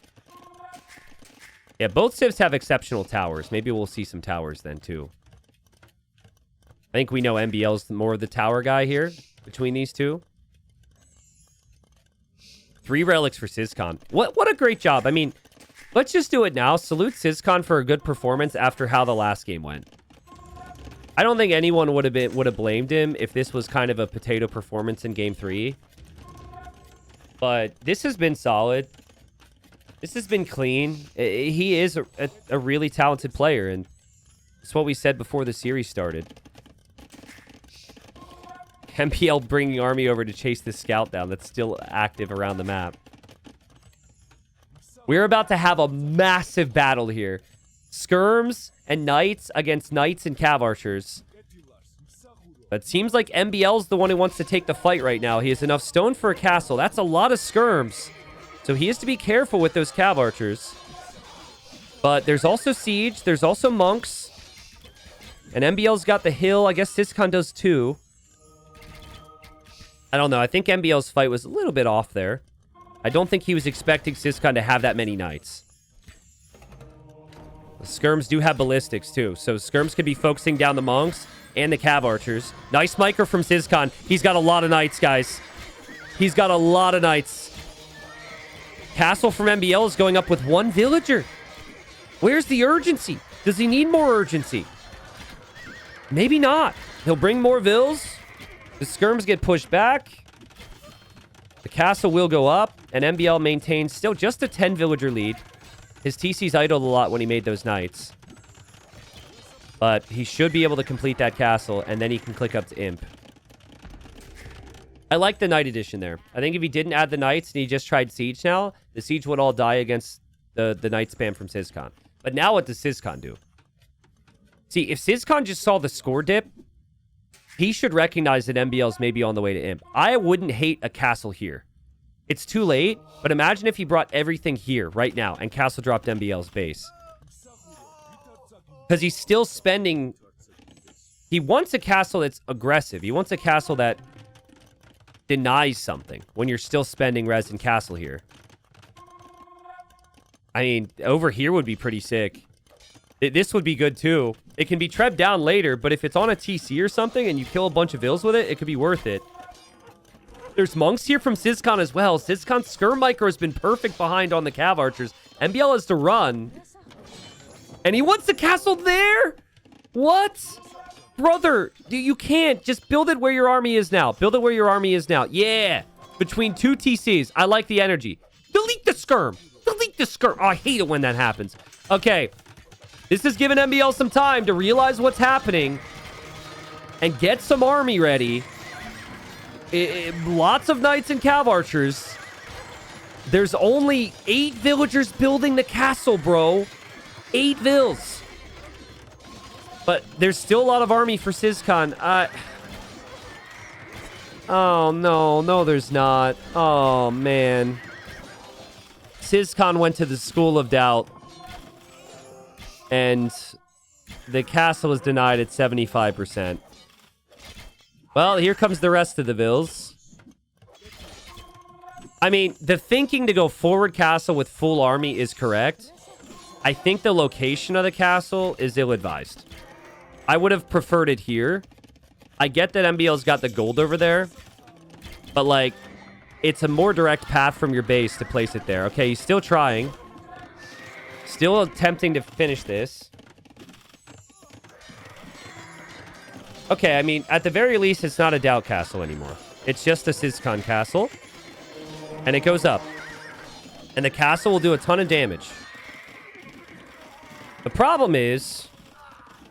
Yeah, both civs have exceptional towers. Maybe we'll see some towers then, too. I think we know MbL's more of the tower guy here between these two. 3 relics for Ciskhan. What a great job. I mean, let's just do it now. Salute Ciskhan for a good performance after how the last game went. I don't think anyone would have blamed him if this was kind of a potato performance in Game 3. But this has been solid. This has been clean. He is a really talented player, and it's what we said before the series started. MbL bringing army over to chase this scout down that's still active around the map. We're about to have a massive battle here. Skirms and knights against knights and cav archers. But it seems like MbL's the one who wants to take the fight right now. He has enough stone for a castle. That's a lot of skirms. So he has to be careful with those cav archers. But there's also siege. There's also monks. And MbL's got the hill. I guess Ciskhan does too. I don't know. I think MbL's fight was a little bit off there. I don't think he was expecting Ciskhan to have that many knights. The skirms do have ballistics too. So skirms could be focusing down the monks and the cav archers. Nice micro from Ciskhan. He's got a lot of knights, guys. He's got a lot of knights. Castle from MbL is going up with 1 villager. Where's the urgency? Does he need more urgency? Maybe not. He'll bring more vills. The skirms get pushed back. The castle will go up, and MbL maintains still just a 10 villager lead. His TC's idled a lot when he made those knights. But he should be able to complete that castle, and then he can click up to Imp. I like the Knight addition there. I think if he didn't add the Knights and he just tried Siege now, the Siege would all die against the Knight spam from Ciskhan. But now what does Ciskhan do? See, if Ciskhan just saw the score dip, he should recognize that MbL's maybe on the way to Imp. I wouldn't hate a castle here. It's too late, but imagine if he brought everything here right now and castle dropped MbL's base. Because he's still spending... He wants a castle that's aggressive. He wants a castle that denies something when you're still spending res and castle here. I mean, over here would be pretty sick. This would be good too. It can be trebbed down later, but if it's on a TC or something and you kill a bunch of vills with it, it could be worth it. There's monks here from Ciskhan as well. Ciskhan's skirm micro has been perfect behind on the cav archers. MbL has to run. And he wants the castle there? What? Brother, you can't. Just build it where your army is now. Build it where your army is now. Yeah. Between two TCs. I like the energy. Delete the skirm. Delete the skirm. Oh, I hate it when that happens. Okay. This has given MbL some time to realize what's happening and get some army ready. Lots of knights and cav archers. There's only 8 villagers building the castle, bro. 8 vills. But there's still a lot of army for Ciskhan. Oh, no. No, there's not. Oh, man. Ciskhan went to the school of doubt. And the castle was denied at 75%. Well, here comes the rest of the vills. I mean, the thinking to go forward castle with full army is correct. I think the location of the castle is ill-advised. I would have preferred it here. I get that MbL's got the gold over there. But, like, it's a more direct path from your base to place it there. Okay, he's still trying. Still attempting to finish this. Okay, I mean, at the very least, it's not a doubt castle anymore. It's just a Ciskhan castle. And it goes up. And the castle will do a ton of damage. The problem is,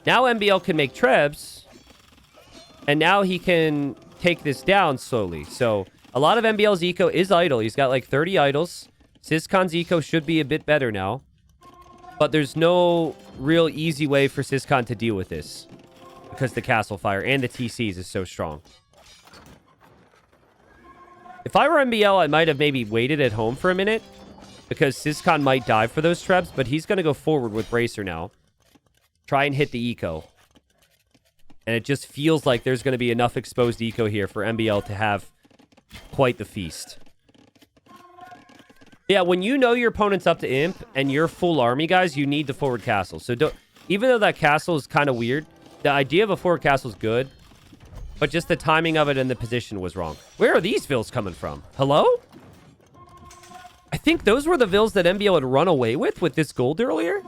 now MbL can make trebs. And now he can take this down slowly. So, a lot of MbL's eco is idle. He's got like 30 idols. Ciskhan's eco should be a bit better now. But there's no real easy way for Ciskhan to deal with this. Because the castle fire and the TCs is so strong. If I were MbL, I might have maybe waited at home for a minute. Because Ciskhan might die for those trebs. But he's going to go forward with Bracer now. Try and hit the eco. And it just feels like there's going to be enough exposed eco here for MbL to have quite the feast. Yeah, when you know your opponent's up to Imp and you're full army, guys, you need the forward castle. So don't, even though that castle is kind of weird, the idea of a forward castle is good. But just the timing of it and the position was wrong. Where are these vills coming from? Hello? I think those were the vills that MbL had run away with this gold earlier.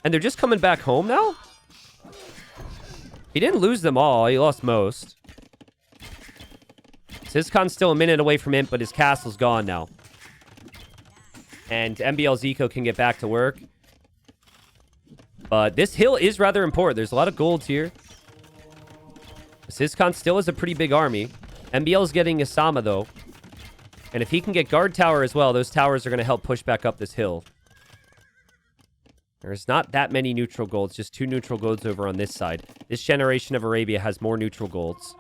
And they're just coming back home now? He didn't lose them all. He lost most. Ciskhan's still a minute away from Imp, but his castle's gone now. And MbL's eco can get back to work. But this hill is rather important. There's a lot of golds here. Ciskhan still has a pretty big army. MbL's getting Isama, though. And if he can get guard tower as well, those towers are going to help push back up this hill. There's not that many neutral golds, just 2 neutral golds over on this side. This generation of Arabia has more neutral golds.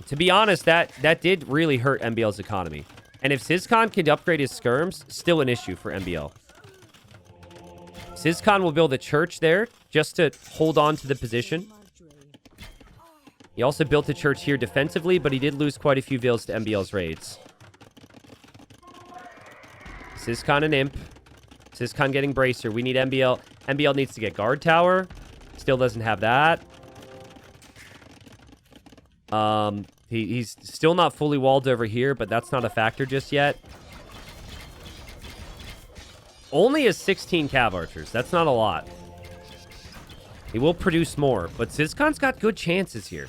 To be honest, that did really hurt MbL's economy. And if Ciskhan can upgrade his skirms, still an issue for MbL. Ciskhan will build a church there just to hold on to the position. He also built a church here defensively, but he did lose quite a few vills to MbL's raids. Ciskhan and Imp. Ciskhan getting Bracer. We need MbL. MbL needs to get guard tower. Still doesn't have that. He's still not fully walled over here, but that's not a factor just yet. Only has 16 cav archers. That's not a lot. He will produce more, but Ciskhan's got good chances here.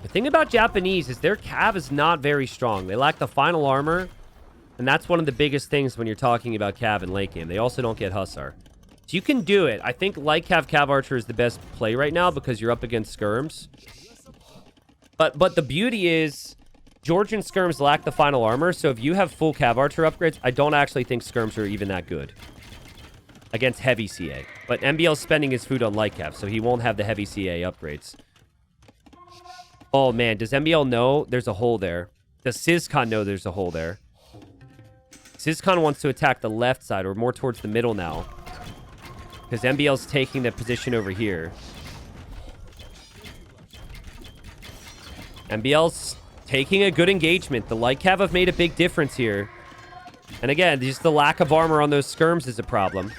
The thing about Japanese is their cav is not very strong. They lack the final armor, and that's one of the biggest things when you're talking about cav in late game. They also don't get Hussar. So you can do it. I think Light Cav Archer is the best play right now because you're up against skirms. But the beauty is Georgian skirms lack the final armor, so if you have full Cav Archer upgrades, I don't actually think skirms are even that good against heavy CA. But MbL's spending his food on Light Cav, so he won't have the heavy CA upgrades. Oh man, does MbL know there's a hole there? Does Ciskhan know there's a hole there? Ciskhan wants to attack the left side, or more towards the middle now. Because MbL's taking the position over here. MbL's taking a good engagement. The Light Cav have made a big difference here. And again, just the lack of armor on those skirms is a problem.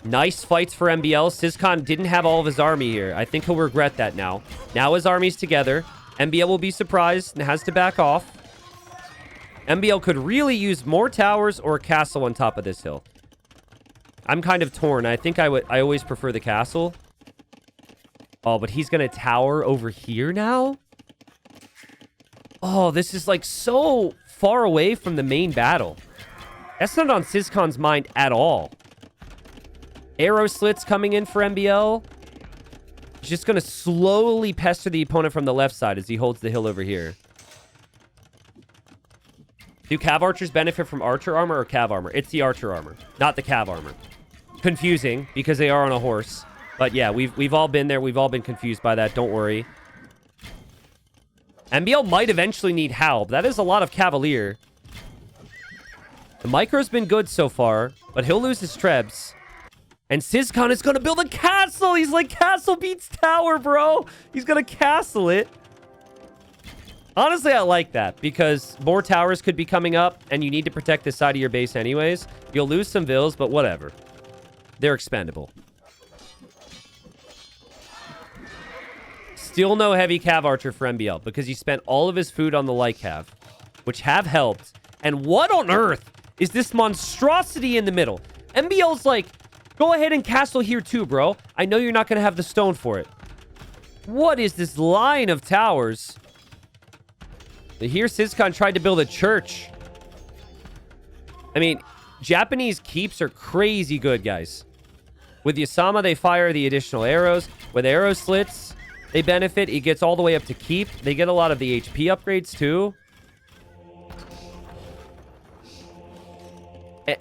Nice fights for MbL. Ciskhan didn't have all of his army here. I think he'll regret that now. Now his army's together. MbL will be surprised and has to back off. MbL could really use more towers or a castle on top of this hill. I'm kind of torn. I think I always prefer the castle. Oh, but he's going to tower over here now? Oh, this is like so far away from the main battle. That's not on Ciskhan's mind at all. Arrow slits coming in for MbL. He's just going to slowly pester the opponent from the left side as he holds the hill over here. Do Cav Archers benefit from Archer armor or Cav armor? It's the Archer armor, not the Cav armor. Confusing because they are on a horse. But yeah, we've all been there. We've all been confused by that. Don't worry. MbL might eventually need Halb. That is a lot of Cavalier. The micro's been good so far, but he'll lose his Trebs. And Ciskhan is going to build a castle. He's like, castle beats tower, bro. He's going to castle it. Honestly, I like that because more towers could be coming up and you need to protect this side of your base anyways. You'll lose some vills, but whatever. They're expendable. Still no heavy Cav Archer for MbL because he spent all of his food on the Light Cav, which have helped. And what on earth is this monstrosity in the middle? MbL's like, go ahead and castle here too, bro. I know you're not going to have the stone for it. What is this line of towers? Here, Ciskhan tried to build a church. I mean, Japanese keeps are crazy good, guys. With Yasama, they fire the additional arrows. With arrow slits, they benefit. It gets all the way up to keep. They get a lot of the HP upgrades, too.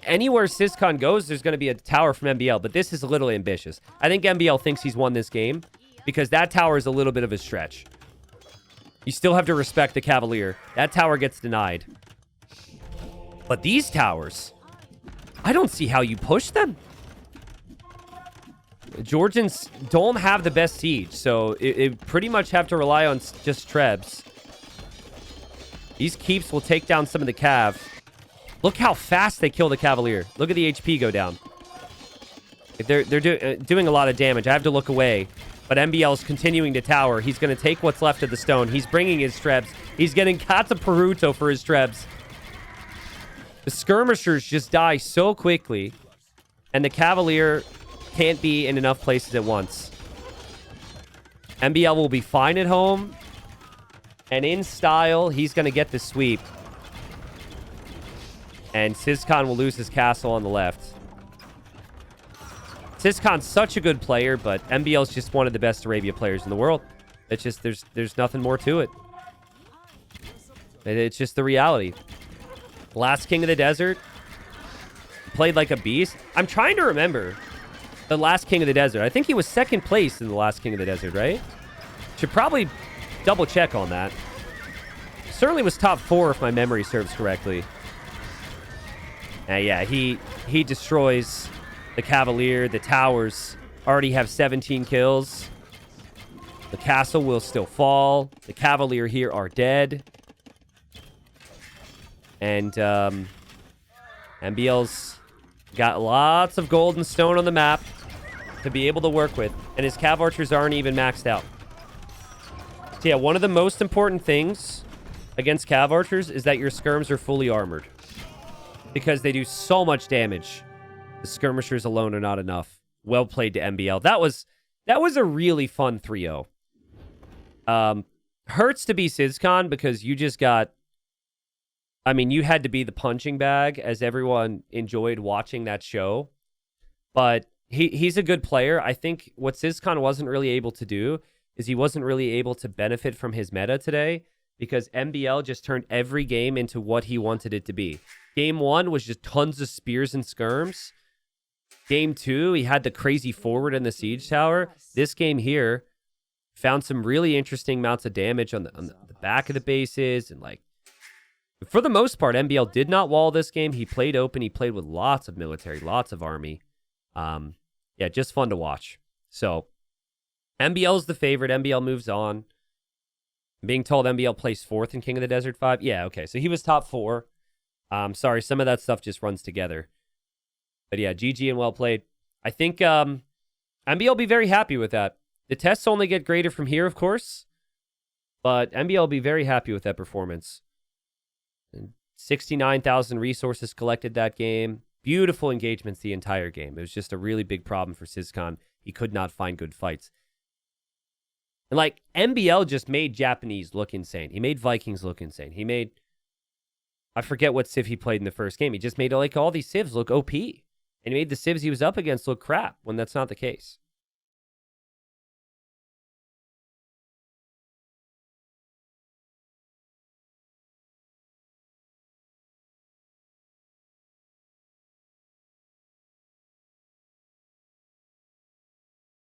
Anywhere Ciskhan goes, there's going to be a tower from MbL, but this is a little ambitious. I think MbL thinks he's won this game because that tower is a little bit of a stretch. You still have to respect the Cavalier. That tower gets denied. But these towers, I don't see how you push them. Georgians don't have the best siege, so it pretty much have to rely on just Trebs. These keeps will take down some of the Cav. Look how fast they kill the Cavalier. Look at the HP go down. They're doing a lot of damage. I have to look away. But MbL's continuing to tower. He's going to take what's left of the stone. He's bringing his Trebs. He's getting Kata Peruto for his Trebs. The skirmishers just die so quickly. And the Cavalier can't be in enough places at once. MbL will be fine at home. And in style, he's going to get the sweep. And Ciskhan will lose his castle on the left. Ciskhan's such a good player, but MbL's just one of the best Arabia players in the world. It's just, there's nothing more to it. It's just the reality. Last King of the Desert. Played like a beast. I'm trying to remember the last King of the Desert. I think he was second place in the last King of the Desert, right? Should probably double check on that. Certainly was top 4 if my memory serves correctly. Yeah, he destroys the Cavalier. The towers already have 17 kills. The castle will still fall. The Cavalier here are dead. And MbL's got lots of gold and stone on the map to be able to work with. And his Cav Archers aren't even maxed out. So yeah, one of the most important things against Cav Archers is that your skirms are fully armored. Because they do so much damage. The skirmishers alone are not enough. Well played to MbL. That was a really fun 3-0. Hurts to be Ciskhan because you just got... I mean, you had to be the punching bag as everyone enjoyed watching that show. But he's a good player. I think what Ciskhan wasn't really able to do is he wasn't really able to benefit from his meta today because MbL just turned every game into what he wanted it to be. Game 1 was just tons of spears and skirms. Game 2, he had the crazy forward in the siege tower. This game here found some really interesting amounts of damage on the back of the bases. And like, for the most part, MbL did not wall this game. He played open. He played with lots of military, lots of army. Yeah, just fun to watch. So MbL's the favorite. MbL moves on. I'm being told MbL placed 4th in King of the Desert 5. Yeah, okay. So he was top 4. Sorry, some of that stuff just runs together. But yeah, GG and well played. I think MbL will be very happy with that. The tests only get greater from here, of course. But MbL will be very happy with that performance. 69,000 resources collected that game. Beautiful engagements the entire game. It was just a really big problem for Ciskhan. He could not find good fights. And like, MbL just made Japanese look insane. He made Vikings look insane. He made, I forget what civ he played in the first game. He just made like all these civs look OP. And he made the civs he was up against look crap when that's not the case.